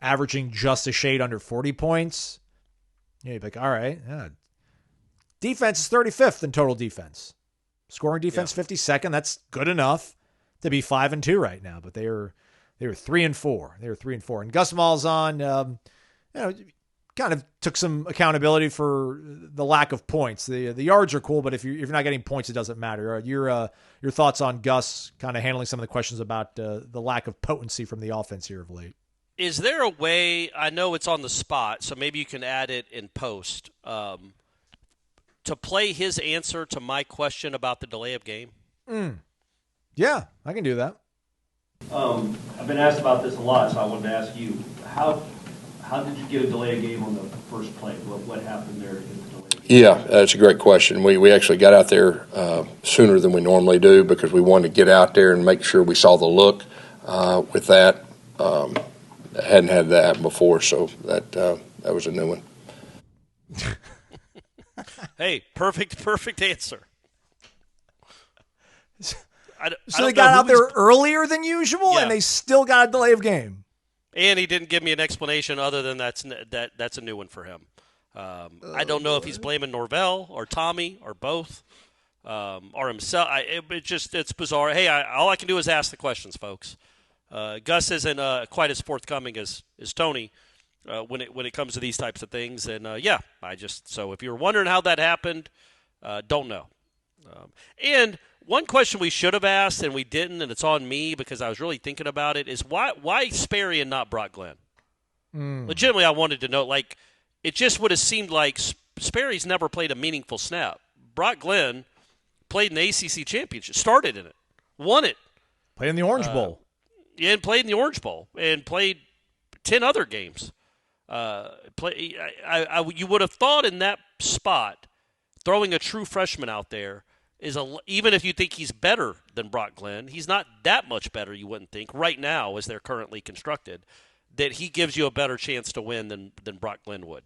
S5: averaging just a shade under 40 points, you'd be like, all right. Yeah. Defense is 35th in total defense. Scoring defense 52nd. That's good enough to be 5-2 right now, but they were 3-4. They were 3-4. And Gus Malzahn, kind of took some accountability for the lack of points. The yards are cool, but if you're not getting points, it doesn't matter. Your thoughts on Gus kind of handling some of the questions about the lack of potency from the offense here of late?
S6: Is there a way, I know it's on the spot, so maybe you can add it in post, to play his answer to my question about the delay of game?
S5: Yeah, I can do that.
S9: I've been asked about this a lot, so I wanted to ask you, how did you get a delay of game on the first play? What happened there to get the delay of game?
S10: Yeah, that's a great question. We actually got out there sooner than we normally do because we wanted to get out there and make sure we saw the look with that. Hadn't had that before, so that was a new one.
S6: Hey, perfect answer.
S5: So they got out there earlier than usual, and they still got a delay of game.
S6: And he didn't give me an explanation other than that's a new one for him. I don't know if he's blaming Norvell or Tommy or both or himself. It's bizarre. Hey, all I can do is ask the questions, folks. Gus isn't quite as forthcoming as Tony when it comes to these types of things. And, so if you're wondering how that happened, don't know. And one question we should have asked and we didn't, and it's on me because I was really thinking about it, is why Sperry and not Brock Glenn? Legitimately, I wanted to know. Like, it just would have seemed like Sperry's never played a meaningful snap. Brock Glenn played in the ACC championship, started in it, won it.
S5: Played in the Orange Bowl.
S6: Yeah, and played in the Orange Bowl and played 10 other games. You would have thought in that spot, throwing a true freshman out there even if you think he's better than Brock Glenn, he's not that much better, you wouldn't think, right now as they're currently constructed, that he gives you a better chance to win than Brock Glenn would.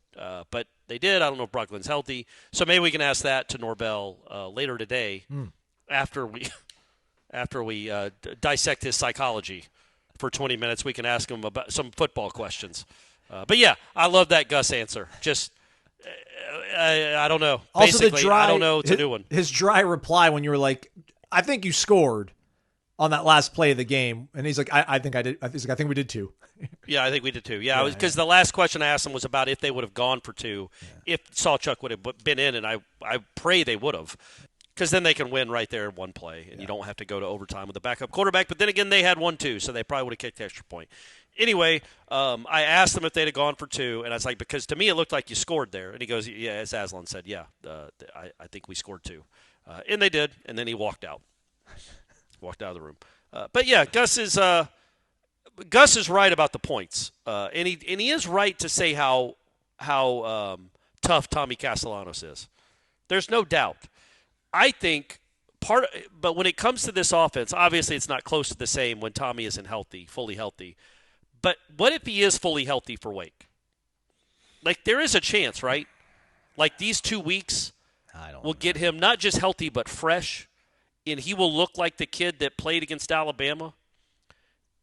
S6: But they did. I don't know if Brock Glenn's healthy. So maybe we can ask that to Norvell later today after we dissect his psychology for 20 minutes. We can ask him about some football questions. But, yeah, I love that Gus answer. Just I don't know.
S5: Also,
S6: basically, I don't know. It's a new one.
S5: His dry reply when you were like, I think you scored on that last play of the game. And he's like, I think I did. He's like, I think we did too.
S6: Yeah, I think we did too. Yeah, because the last question I asked him was about if they would have gone for two, if Sawchuk would have been in, and I pray they would have, because then they can win right there in one play, and you don't have to go to overtime with the backup quarterback. But then again, they had 1-2, so they probably would have kicked the extra point. Anyway, I asked them if they'd have gone for two, and I was like, because to me it looked like you scored there. And he goes, yeah, as Aslan said, yeah, I think we scored two. And they did, and then he walked out. Walked out of the room. But, yeah, Gus is right about the points. And he is right to say how tough Tommy Castellanos is. There's no doubt. I think but when it comes to this offense, obviously it's not close to the same when Tommy isn't healthy, fully healthy. But what if he is fully healthy for Wake? Like, there is a chance, right? Like, these 2 weeks will get him not just healthy but fresh, and he will look like the kid that played against Alabama.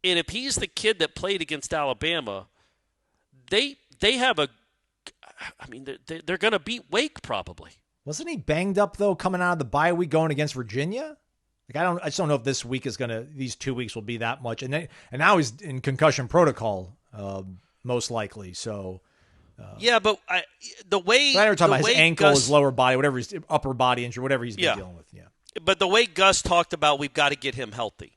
S6: And if he's the kid that played against Alabama, they have they're going to beat Wake probably.
S5: Wasn't he banged up, though, coming out of the bye week going against Virginia? Like, I just don't know if this week is these 2 weeks will be that much. And now he's in concussion protocol, most likely. So,
S6: yeah, but the way
S5: I never talk about his ankle, his lower body, whatever, his upper body injury, whatever he's been dealing with. Yeah.
S6: But the way Gus talked about, we've got to get him healthy.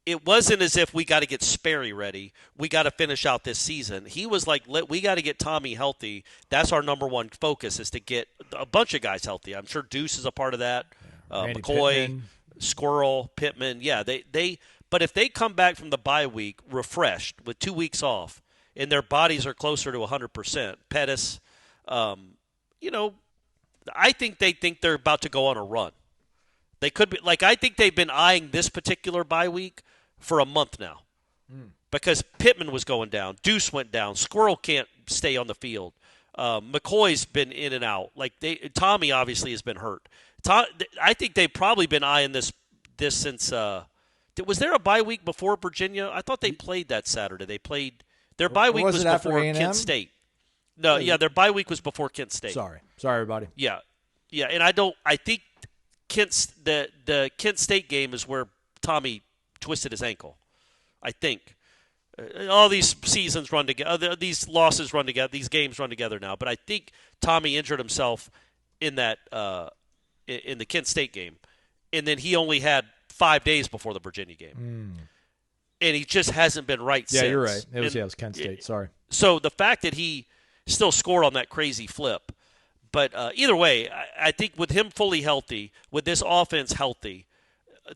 S6: It wasn't as if we got to get Sperry ready. We got to finish out this season. He was like, we got to get Tommy healthy. That's our number one focus, is to get a bunch of guys healthy. I'm sure Deuce is a part of that. McCoy, Pittman. Squirrel, Pittman. Yeah, but if they come back from the bye week refreshed with 2 weeks off and their bodies are closer to 100%, Pettis, I think they think they're about to go on a run. They could be I think they've been eyeing this particular bye week for a month now because Pittman was going down. Deuce went down. Squirrel can't stay on the field. McCoy's been in and out. Tommy obviously has been hurt. I think they've probably been eyeing this since was there a bye week before Virginia? I thought they played that Saturday. They played their bye week was before Kent State. No, yeah, their bye week was before Kent State.
S5: Sorry everybody.
S6: Yeah, and I think the Kent State game is where Tommy twisted his ankle. I think all these seasons run together, these losses run together, these games run together now. But I think Tommy injured himself in that in the Kent State game, and then he only had 5 days before the Virginia game, and he just hasn't been right since.
S5: Yeah, you're right. It was Kent State. Sorry.
S6: So the fact that he still scored on that crazy flip. But either way, I think with him fully healthy, with this offense healthy,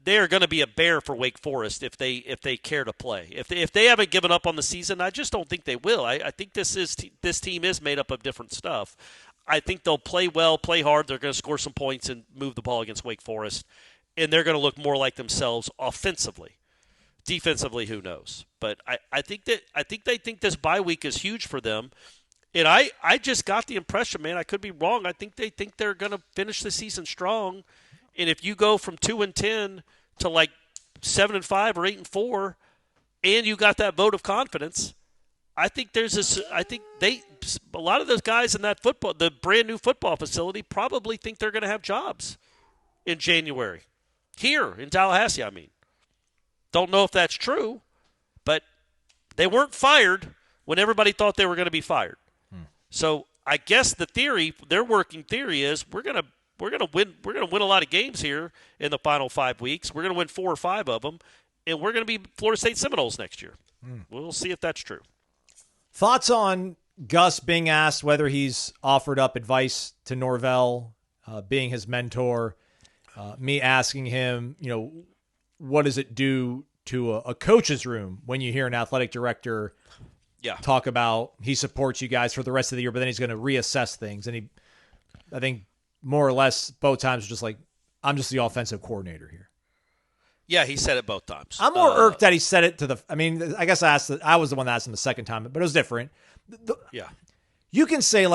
S6: they are going to be a bear for Wake Forest if they care to play. If they haven't given up on the season, I just don't think they will. I think this team is made up of different stuff. I think they'll play well, play hard. They're going to score some points and move the ball against Wake Forest, and they're going to look more like themselves offensively. Defensively, who knows? But I think they think this bye week is huge for them. And I just got the impression, man, I could be wrong. I think they think they're going to finish the season strong. And if you go from 2-10 to like 7-5 or 8-4, and you got that vote of confidence. I think a lot of those guys in the brand new football facility probably think they're going to have jobs in January. Here in Tallahassee, I mean. Don't know if that's true, but they weren't fired when everybody thought they were going to be fired. So I guess their working theory is we're going to win a lot of games here in the final 5 weeks. We're going to win 4 or 5 of them, and we're going to be Florida State Seminoles next year. We'll see if that's true.
S5: Thoughts on Gus being asked whether he's offered up advice to Norvell, being his mentor, me asking him, what does it do to a coach's room when you hear an athletic director talk about he supports you guys for the rest of the year, but then he's going to reassess things. And I think more or less both times was just like, I'm just the offensive coordinator here.
S6: Yeah, he said it both times.
S5: I'm more irked that he said it to I guess I was the one that asked him the second time, but it was different. You can say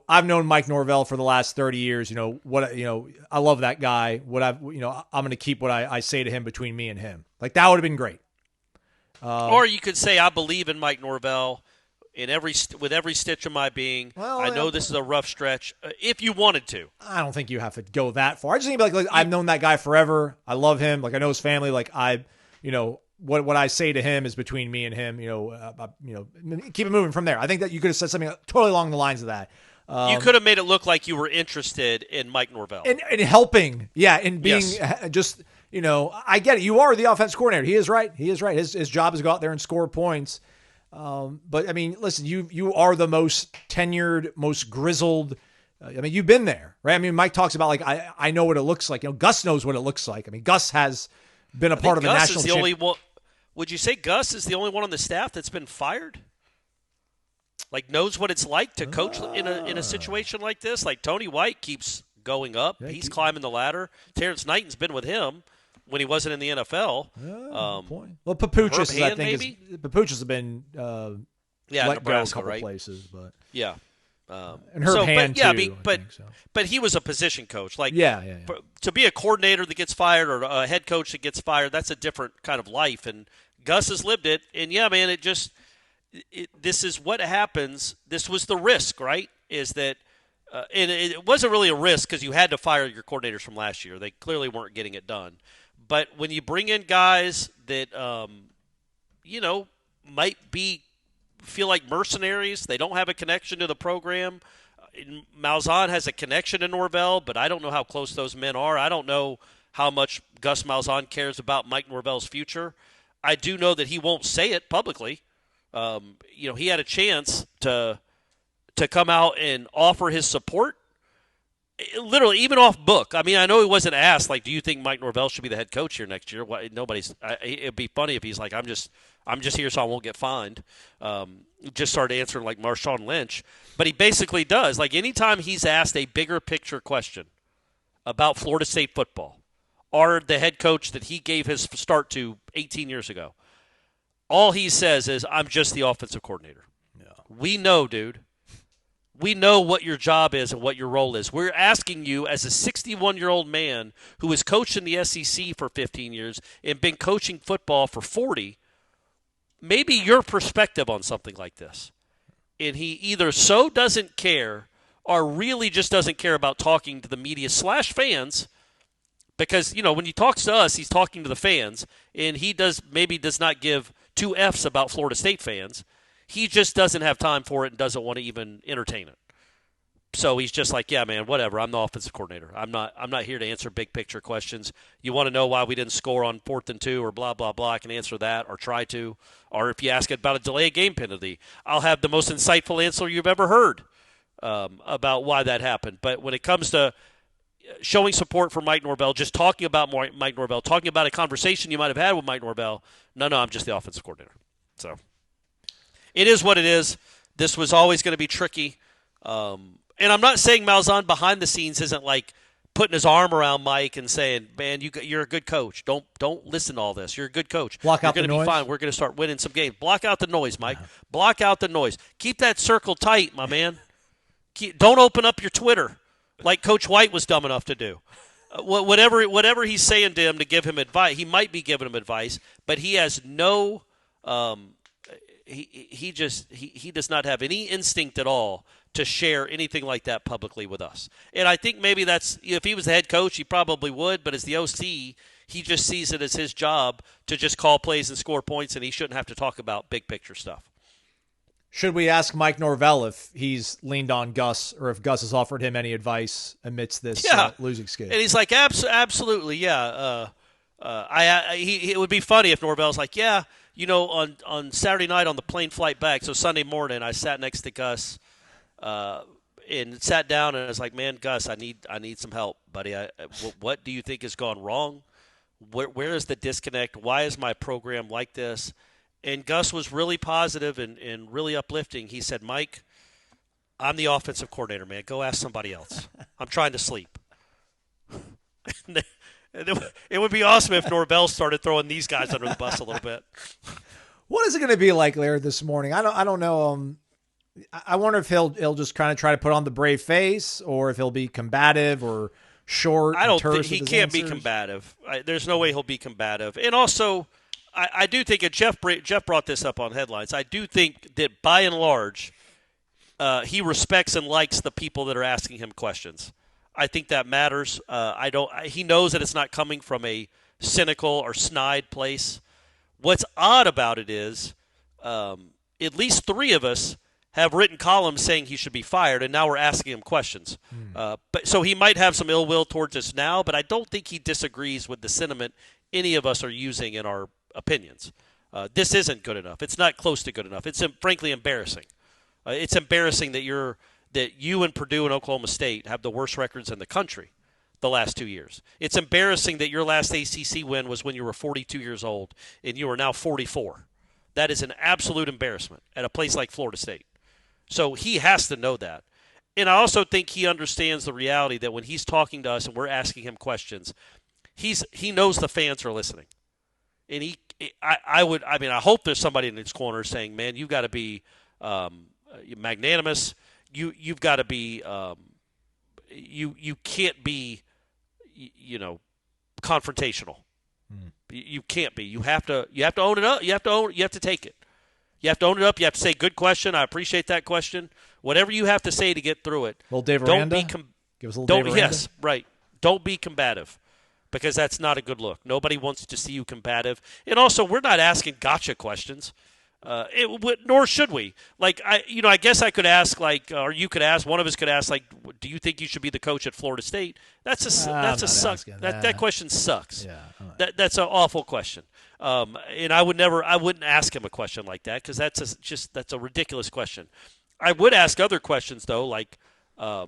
S5: I've known Mike Norvell for the last 30 years. I love that guy. I'm going to keep what I say to him between me and him. Like that would have been great.
S6: Or you could say, I believe in Mike Norvell with every stitch of my being. Well, I know this is a rough stretch. If you wanted to.
S5: I don't think you have to go that far. I just need to be like I've known that guy forever. I love him. Like I know his family. Like what I say to him is between me and him. Keep it moving from there. I think that you could have said something totally along the lines of that.
S6: You could have made it look like you were interested in Mike Norvell.
S5: In helping. Yeah, in being just, I get it. You are the offense coordinator. He is right. His job is to go out there and score points. But, I mean, listen, you are the most tenured, most grizzled. You've been there, right? I mean, Mike talks about, I know what it looks like. Gus knows what it looks like. I mean, Gus has been a part of the national championship.
S6: Would you say Gus is the only one on the staff that's been fired? Knows what it's like to coach in a situation like this? Like, Tony White keeps going up. Yeah, he's climbing the ladder. Terrence Knighton's been with him when he wasn't in the NFL.
S5: Well, Papuchis, I think, Papuchis has been let
S6: Nebraska,
S5: go a couple
S6: right?
S5: places, but
S6: yeah,
S5: and Herb Hand too.
S6: But he was a position coach.
S5: Yeah.
S6: To be a coordinator that gets fired or a head coach that gets fired, that's a different kind of life. And Gus has lived it. And yeah, man, this is what happens. This was the risk, right? Is that. And it wasn't really a risk because you had to fire your coordinators from last year. They clearly weren't getting it done. But when you bring in guys that, might feel like mercenaries, they don't have a connection to the program. Malzahn has a connection to Norvell, but I don't know how close those men are. I don't know how much Gus Malzahn cares about Mike Norvell's future. I do know that he won't say it publicly. He had a chance to come out and offer his support, literally even off book. I mean, I know he wasn't asked, do you think Mike Norvell should be the head coach here next year? It'd be funny if he's like, I'm just here so I won't get fined. Just started answering like Marshawn Lynch. But he basically does. Anytime he's asked a bigger picture question about Florida State football or the head coach that he gave his start to 18 years ago, all he says is, I'm just the offensive coordinator. Yeah. We know, dude. We know what your job is and what your role is. We're asking you as a 61-year-old man who has coached in the SEC for 15 years and been coaching football for 40, maybe your perspective on something like this. And he either so doesn't care or really just doesn't care about talking to the media / fans because, when he talks to us, he's talking to the fans, and he does not give 2 Fs about Florida State fans. He just doesn't have time for it and doesn't want to even entertain it. So he's just like, yeah, man, whatever. I'm the offensive coordinator. I'm not here to answer big picture questions. You want to know why we didn't score on 4th and 2 or blah, blah, blah. I can answer that or try to. Or if you ask about a delay of game penalty, I'll have the most insightful answer you've ever heard about why that happened. But when it comes to showing support for Mike Norvell, just talking about Mike Norvell, talking about a conversation you might have had with Mike Norvell, no, I'm just the offensive coordinator. So it is what it is. This was always going to be tricky. And I'm not saying Malzahn behind the scenes isn't putting his arm around Mike and saying, man, you're a good coach. Don't listen to all this. You're a good coach.
S5: Block out the noise.
S6: You're going to be fine. We're going to start winning some games. Block out the noise, Mike. Block out the noise. Keep that circle tight, my man. Don't open up your Twitter like Coach White was dumb enough to do. whatever he's saying to him to give him advice, he might be giving him advice, but he has no he does not have any instinct at all to share anything like that publicly with us. And I think maybe that's, if he was the head coach, he probably would, but as the OC, he just sees it as his job to just call plays and score points, and he shouldn't have to talk about big picture stuff.
S5: Should we ask Mike Norvell if he's leaned on Gus, or if Gus has offered him any advice amidst this losing skid?
S6: And he's like, absolutely, yeah. It would be funny if Norvell's like, yeah, on Saturday night on the plane flight back, so Sunday morning, I sat next to Gus and sat down, and I was like, man, Gus, I need some help, buddy. What do you think has gone wrong? Where is the disconnect? Why is my program like this? And Gus was really positive and really uplifting. He said, Mike, I'm the offensive coordinator, man. Go ask somebody else. I'm trying to sleep. It would be awesome if Norvell started throwing these guys under the bus a little bit.
S5: What is it going to be like, Larry, this morning? I don't know. I wonder if he'll just kind of try to put on the brave face, or if he'll be combative or short.
S6: I don't think he can't be combative. There's no way he'll be combative. And also, I do think, and Jeff brought this up on headlines, I do think that by and large, he respects and likes the people that are asking him questions. I think that matters. He knows that it's not coming from a cynical or snide place. What's odd about it is, at least three of us have written columns saying he should be fired, and now we're asking him questions. So he might have some ill will towards us now, but I don't think he disagrees with the sentiment any of us are using in our opinions. This isn't good enough. It's not close to good enough. It's frankly embarrassing. It's embarrassing that you and Purdue and Oklahoma State have the worst records in the country the last 2 years. It's embarrassing that your last ACC win was when you were 42 years old and you are now 44. That is an absolute embarrassment at a place like Florida State. So he has to know that. And I also think he understands the reality that when he's talking to us and we're asking him questions, he knows the fans are listening. And I hope there's somebody in his corner saying, man, you've got to be magnanimous. You've got to be you can't be confrontational. You can't be. You have to own it up. You have to take it. You have to own it up. You have to say, good question. I appreciate that question. Whatever you have to say to get through it.
S5: Little Dave Aranda? Give us a little Dave Aranda?
S6: Yes, right. Don't be combative, because that's not a good look. Nobody wants to see you combative. And also, we're not asking gotcha questions. Nor should we. Like, I guess I could ask, or you could ask, one of us could ask, do you think you should be the coach at Florida State? That question sucks. Yeah, that's an awful question. And I wouldn't ask him a question like that, because that's a ridiculous question. I would ask other questions though, like, what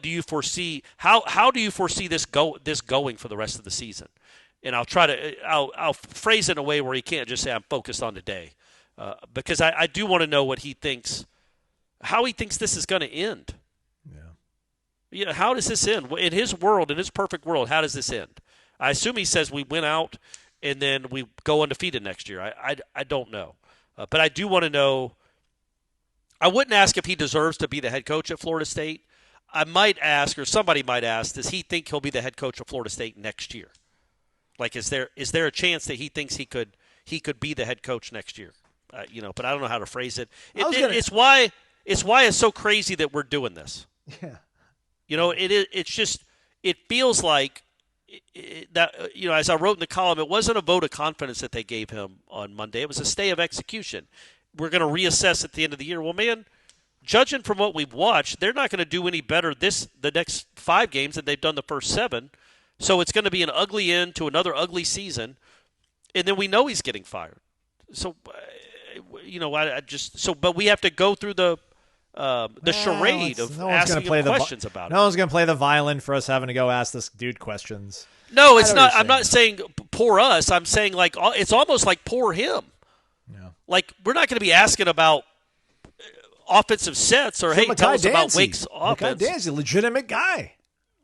S6: do you foresee? How do you foresee this going for the rest of the season? And I'll phrase it in a way where he can't just say I'm focused on today, because I do want to know what he thinks, how he thinks this is going to end. Yeah. How does this end in his world, in his perfect world? How does this end? I assume he says we win out and then we go undefeated next year. I don't know, but I do want to know. I wouldn't ask if he deserves to be the head coach at Florida State. I might ask, or somebody might ask, does he think he'll be the head coach of Florida State next year? Like, is there a chance that he thinks he could be the head coach next year? But I don't know how to phrase it. It's why it's so crazy that we're doing this.
S5: Yeah.
S6: It feels like that. As I wrote in the column, it wasn't a vote of confidence that they gave him on Monday. It was a stay of execution. We're going to reassess at the end of the year. Well, man, judging from what we've watched, they're not going to do any better the next 5 games than they've done the first 7. So it's going to be an ugly end to another ugly season, and then we know he's getting fired. So, but we have to go through the charade of asking him questions about it.
S5: No one's going to play the violin for us having to go ask this dude questions.
S6: No, it's not. I'm not saying poor us. I'm saying it's almost like poor him.
S5: Yeah.
S6: Like, we're not going to be asking about offensive sets or, hey, tell us about Wake's offense.
S5: Makai Dancy, legitimate guy.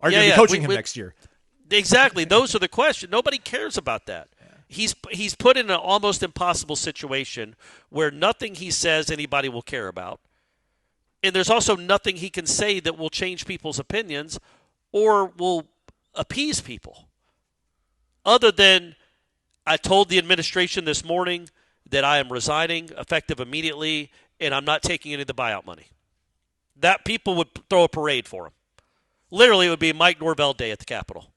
S5: Are you going to be coaching him next year?
S6: Exactly. Those are the questions. Nobody cares about that. Yeah. He's put in an almost impossible situation where nothing he says anybody will care about. And there's also nothing he can say that will change people's opinions or will appease people. Other than, I told the administration this morning that I am resigning effective immediately and I'm not taking any of the buyout money. That people would throw a parade for him. Literally, it would be Mike Norvell Day at the Capitol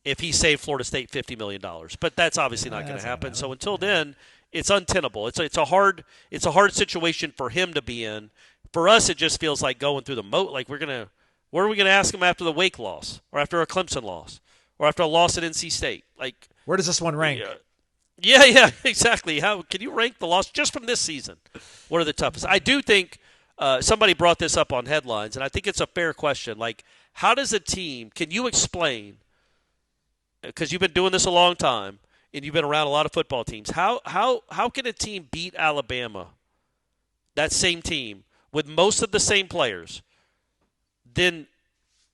S6: if he saved Florida State $50 million. But that's obviously not going to happen. So until then, it's untenable. It's a hard situation for him to be in. For us, it just feels like going through the moat. Like where are we going to ask him after the Wake loss, or after a Clemson loss, or after a loss at NC State? Like,
S5: where does this one rank?
S6: Yeah, exactly. How can you rank the loss just from this season? What are the toughest? I do think somebody brought this up on headlines, and I think it's a fair question. Like, how does a team? Can you explain? Because you've been doing this a long time, and you've been around a lot of football teams. How can a team beat Alabama, that same team, with most of the same players, then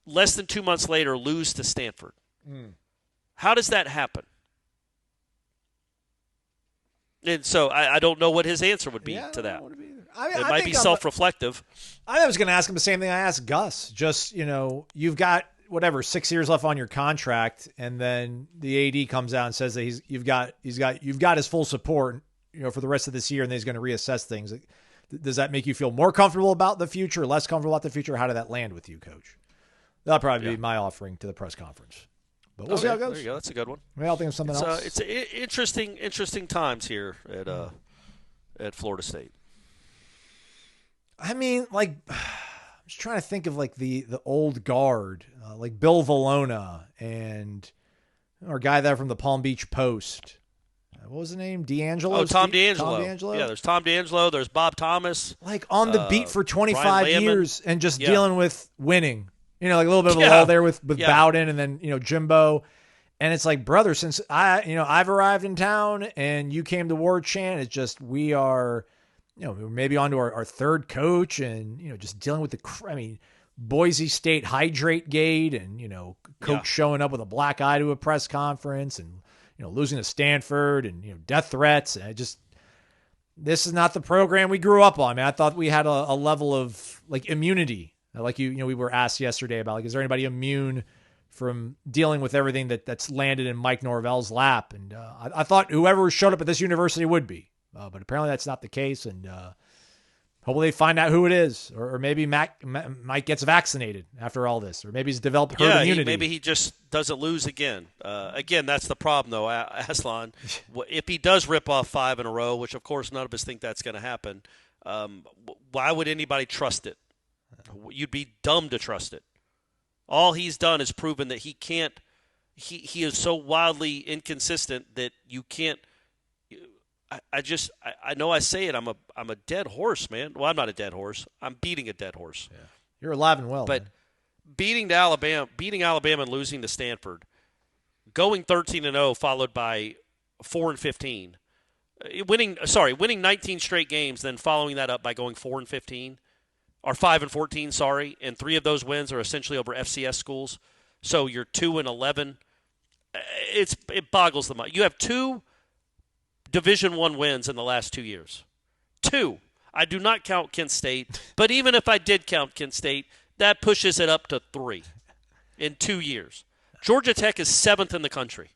S6: less than 2 months later lose to Stanford? How does that happen? And so I don't know what his answer would be to that. It might be self-reflective.
S5: I was going to ask him the same thing I asked Gus. Just, you've got, 6 years left on your contract, and then the AD comes out and says that you've got his full support, for the rest of this year, and then he's going to reassess things. Does that make you feel more comfortable about the future, less comfortable about the future? How did that land with you, Coach? That'll probably be my offering to the press conference. But we'll see how it goes.
S6: There you go. That's a good one.
S5: I'll think of something else.
S6: It's interesting times here at Florida State.
S5: I mean, I'm just trying to think of the old guard, like Bill Valona and our guy there from the Palm Beach Post. What was the name? D'Angelo?
S6: Oh, Tom D'Angelo. Yeah, there's Tom D'Angelo. There's Bob Thomas.
S5: On the beat for 25 years and just dealing with winning. A little bit of a lull there with Bowden and then, Jimbo. And it's like, brother, since I've arrived in town and you came to Warchant, it's just we are, we're maybe on to our third coach and, just dealing with Boise State hydrate gate and, coach showing up with a black eye to a press conference and, losing to Stanford and, death threats. And this is not the program we grew up on, man. I thought we had a level of immunity. We were asked yesterday about is there anybody immune from dealing with everything that's landed in Mike Norvell's lap? And I thought whoever showed up at this university would be, but apparently that's not the case. And hopefully they find out who it is, or maybe Mike gets vaccinated after all this, or maybe he's developed herd immunity.
S6: Maybe he just doesn't lose again. Again, that's the problem, though, Aslan. If he does rip off 5 in a row, which of course none of us think that's going to happen, why would anybody trust it? You'd be dumb to trust it. All he's done is proven that he can't. He is so wildly inconsistent that you can't. I know I say it. I'm a dead horse, man. Well, I'm not a dead horse. I'm beating a dead horse.
S5: Yeah. You're alive and well.
S6: But
S5: man.
S6: beating Alabama and losing to Stanford, going 13-0 followed by 4-15, winning 19 straight games, then following that up by going 4-15. Or 5-14, sorry, and 3 of those wins are essentially over FCS schools. So you're 2-11. It boggles the mind. You have 2 Division I wins in the last 2 years. 2. I do not count Kent State, but even if I did count Kent State, that pushes it up to 3 in 2 years. Georgia Tech is 7th in the country.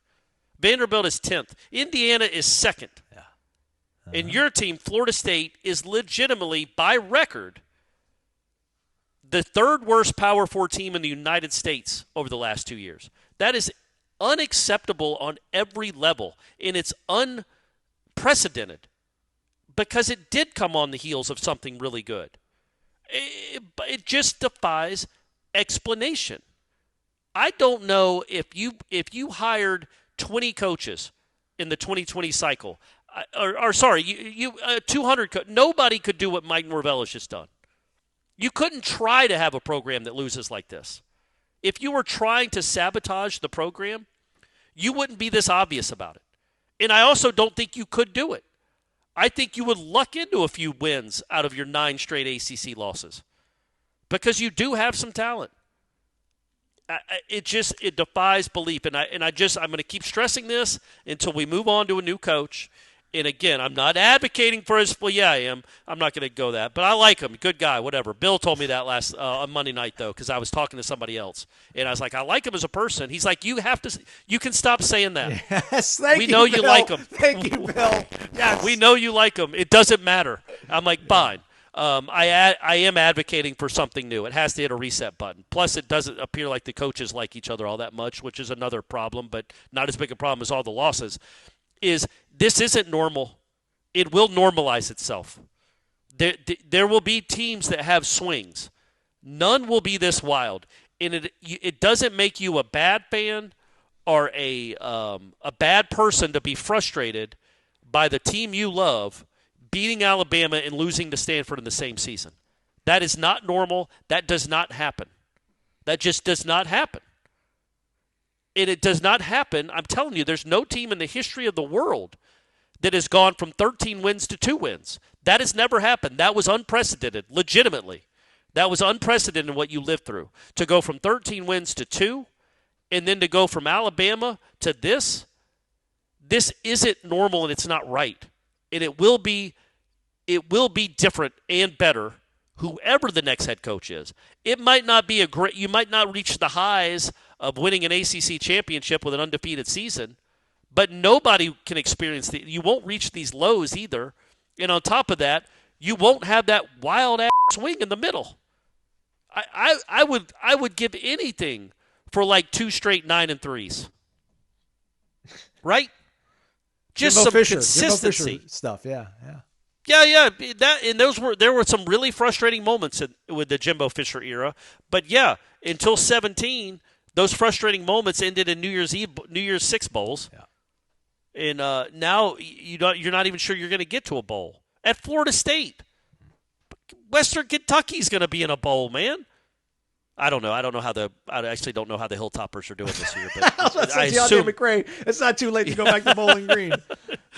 S6: Vanderbilt is 10th. Indiana is 2nd.
S5: Yeah.
S6: And your team, Florida State, is legitimately, by record, the 3rd worst Power 4 team in the United States over the last 2 years. That is unacceptable on every level, and it's unprecedented because it did come on the heels of something really good. It just defies explanation. I don't know if you hired 20 coaches in the 2020 cycle, or 200. Nobody could do what Mike Norvell has just done. You couldn't try to have a program that loses like this. If you were trying to sabotage the program, you wouldn't be this obvious about it. And I also don't think you could do it. I think you would luck into a few wins out of your 9 straight ACC losses because you do have some talent. It defies belief. And I'm going to keep stressing this until we move on to a new coach And again, I'm not advocating for his. Well, yeah, I am. I'm not going to go that, but I like him. Good guy, whatever. Bill told me that last on Monday night though, because I was talking to somebody else, and I was like, I like him as a person. He's like, you can stop saying that.
S5: Yes, thank you.
S6: We know
S5: Bill.
S6: you like him.
S5: Thank you, Bill. Yes,
S6: we know you like him. It doesn't matter. I'm like, fine. I am advocating for something new. It has to hit a reset button. Plus, it doesn't appear like the coaches like each other all that much, which is another problem, but not as big a problem as all the losses. This isn't normal. It will normalize itself. There will be teams that have swings. None will be this wild. And it doesn't make you a bad fan or a bad person to be frustrated by the team you love beating Alabama and losing to Stanford in the same season. That is not normal. That does not happen. That just does not happen. And it does not happen. I'm telling you, there's no team in the history of the world that has gone from 13 wins to 2 wins. That has never happened. That was unprecedented, legitimately. That was unprecedented in what you lived through. To go from 13 wins to 2, and then to go from Alabama to this isn't normal and it's not right. And it will be different and better, whoever the next head coach is. It might not be you might not reach the highs of winning an ACC championship with an undefeated season, but nobody can experience you won't reach these lows either. And on top of that, you won't have that wild ass swing in the middle. I would give anything for like 2 straight 9-3s. Right? Just
S5: Jimbo
S6: some
S5: Fisher,
S6: consistency
S5: Jimbo Fisher stuff. Yeah.
S6: Yeah. There were some really frustrating moments with the Jimbo Fisher era. But yeah, until 2017, those frustrating moments ended in New Year's Six bowls. Yeah. And now you're not even sure you're going to get to a bowl at Florida State. Western Kentucky's going to be in a bowl, man. I don't know. I actually don't know how the Hilltoppers are doing this year. But I assume
S5: McRae. It's not too late to go back to Bowling Green.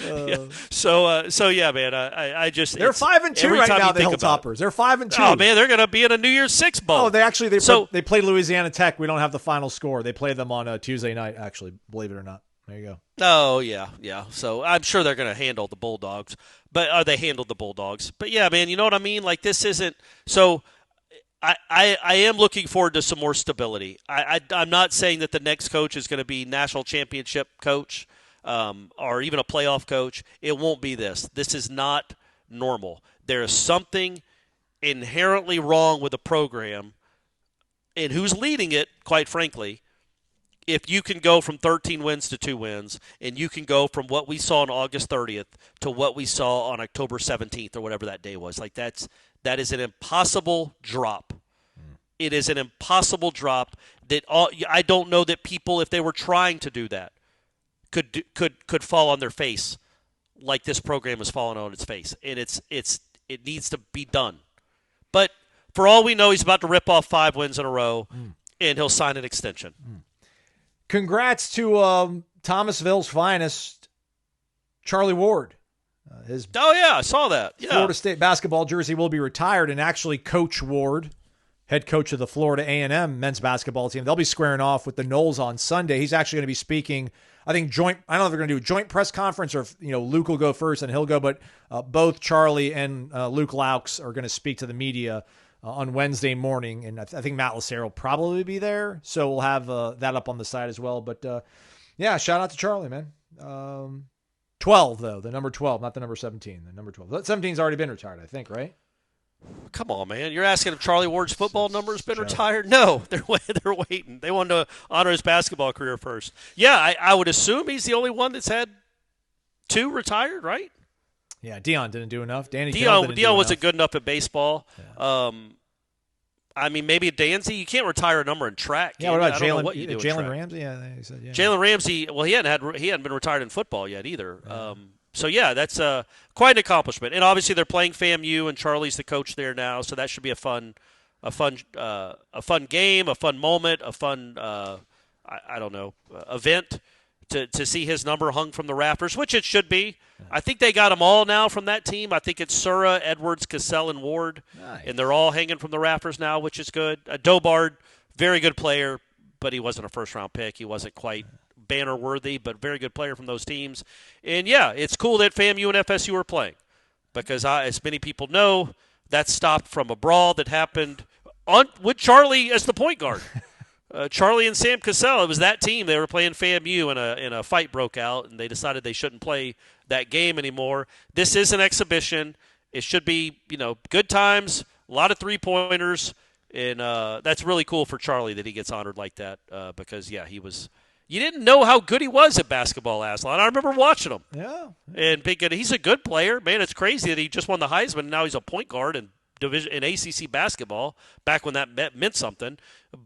S6: Yeah. So yeah, man. I just
S5: they're 5-2 right now. The Hilltoppers. They're 5-2.
S6: Oh man, they're going to be in a New Year's Six bowl.
S5: Oh, they played Louisiana Tech. We don't have the final score. They played them on Tuesday night. Actually, believe it or not. There you go.
S6: Oh yeah. So I'm sure they're going to handle the Bulldogs, but they handled the Bulldogs. But yeah, man, you know what I mean? Like this isn't so. I am looking forward to some more stability. I'm not saying that the next coach is going to be national championship coach or even a playoff coach. It won't be this. This is not normal. There is something inherently wrong with the program and who's leading it, quite frankly. If you can go from 13 wins to 2 wins, and you can go from what we saw on August 30th to what we saw on October 17th or whatever that day was, like that is an impossible drop. It is an impossible drop I don't know that people, if they were trying to do that, could fall on their face like this program has fallen on its face, and it needs to be done. But for all we know, he's about to rip off 5 wins in a row, and he'll sign an extension.
S5: Congrats to Thomasville's finest, Charlie Ward.
S6: I saw that. Yeah.
S5: Florida State basketball jersey will be retired, and actually Coach Ward, head coach of the Florida A&M men's basketball team, they'll be squaring off with the Noles on Sunday. He's actually going to be speaking, I think, I don't know if they're going to do a joint press conference or if, Luke will go first and he'll go, but both Charlie and Luke Laux are going to speak to the media on Wednesday morning, and I think Matt Lassero will probably be there, so we'll have that up on the side as well. But, yeah, shout out to Charlie, man. 12, though, the number 12, not the number 17, the number 12. 17's already been retired, I think, right?
S6: Come on, man. You're asking if Charlie Ward's football number has been retired? No, they're waiting. They wanted to honor his basketball career first. Yeah, I would assume he's the only one that's had 2 retired, right?
S5: Yeah, Dion didn't do enough.
S6: Dion wasn't good enough at baseball. Yeah. I mean, maybe Danzy. You can't retire a number in track.
S5: Yeah, what about
S6: Jalen
S5: Ramsey? Yeah, he said, yeah.
S6: Jalen Ramsey. Well, he hadn't been retired in football yet either. Yeah. So yeah, that's quite an accomplishment. And obviously, they're playing FAMU, and Charlie's the coach there now. So that should be a fun game, a fun moment, a fun event to see his number hung from the rafters, which it should be. Yeah. I think they got them all now from that team. I think it's Sura, Edwards, Cassell, and Ward, and they're all hanging from the rafters now, which is good. Dobard, very good player, but he wasn't a first-round pick. He wasn't quite banner worthy, but very good player from those teams. And, yeah, it's cool that FAMU and FSU are playing because, as many people know, that stopped from a brawl that happened with Charlie as the point guard. Charlie and Sam Cassell, it was that team. They were playing FAMU, and a fight broke out, and they decided they shouldn't play that game anymore. This is an exhibition. It should be, good times, a lot of three-pointers, and that's really cool for Charlie that he gets honored like that because, yeah, he was – you didn't know how good he was at basketball, Aslan. I remember watching him.
S5: Yeah.
S6: And he's a good player. Man, it's crazy that he just won the Heisman, and now he's a point guard in ACC basketball back when that meant something.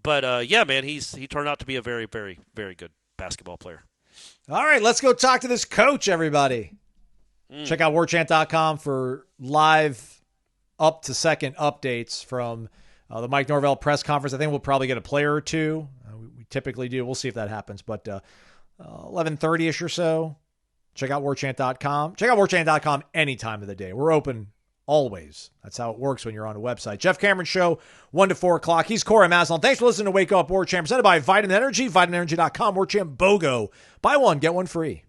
S6: But, yeah, man, he turned out to be a very, very, very good basketball player.
S5: All right, let's go talk to this coach, everybody. Check out warchant.com for live up-to-second updates from the Mike Norvell press conference. I think we'll probably get a player or two. We typically do. We'll see if that happens. But 11:30-ish or so, check out warchant.com. Check out warchant.com any time of the day. We're open always. That's how it works when you're on a website. Jeff Cameron Show, 1 to 4 o'clock. He's Corey Maslin. Thanks for listening to Wake Up Warchant, presented by Vitamin Energy, vitaminenergy.com, warchantbogo. Buy one, get one free.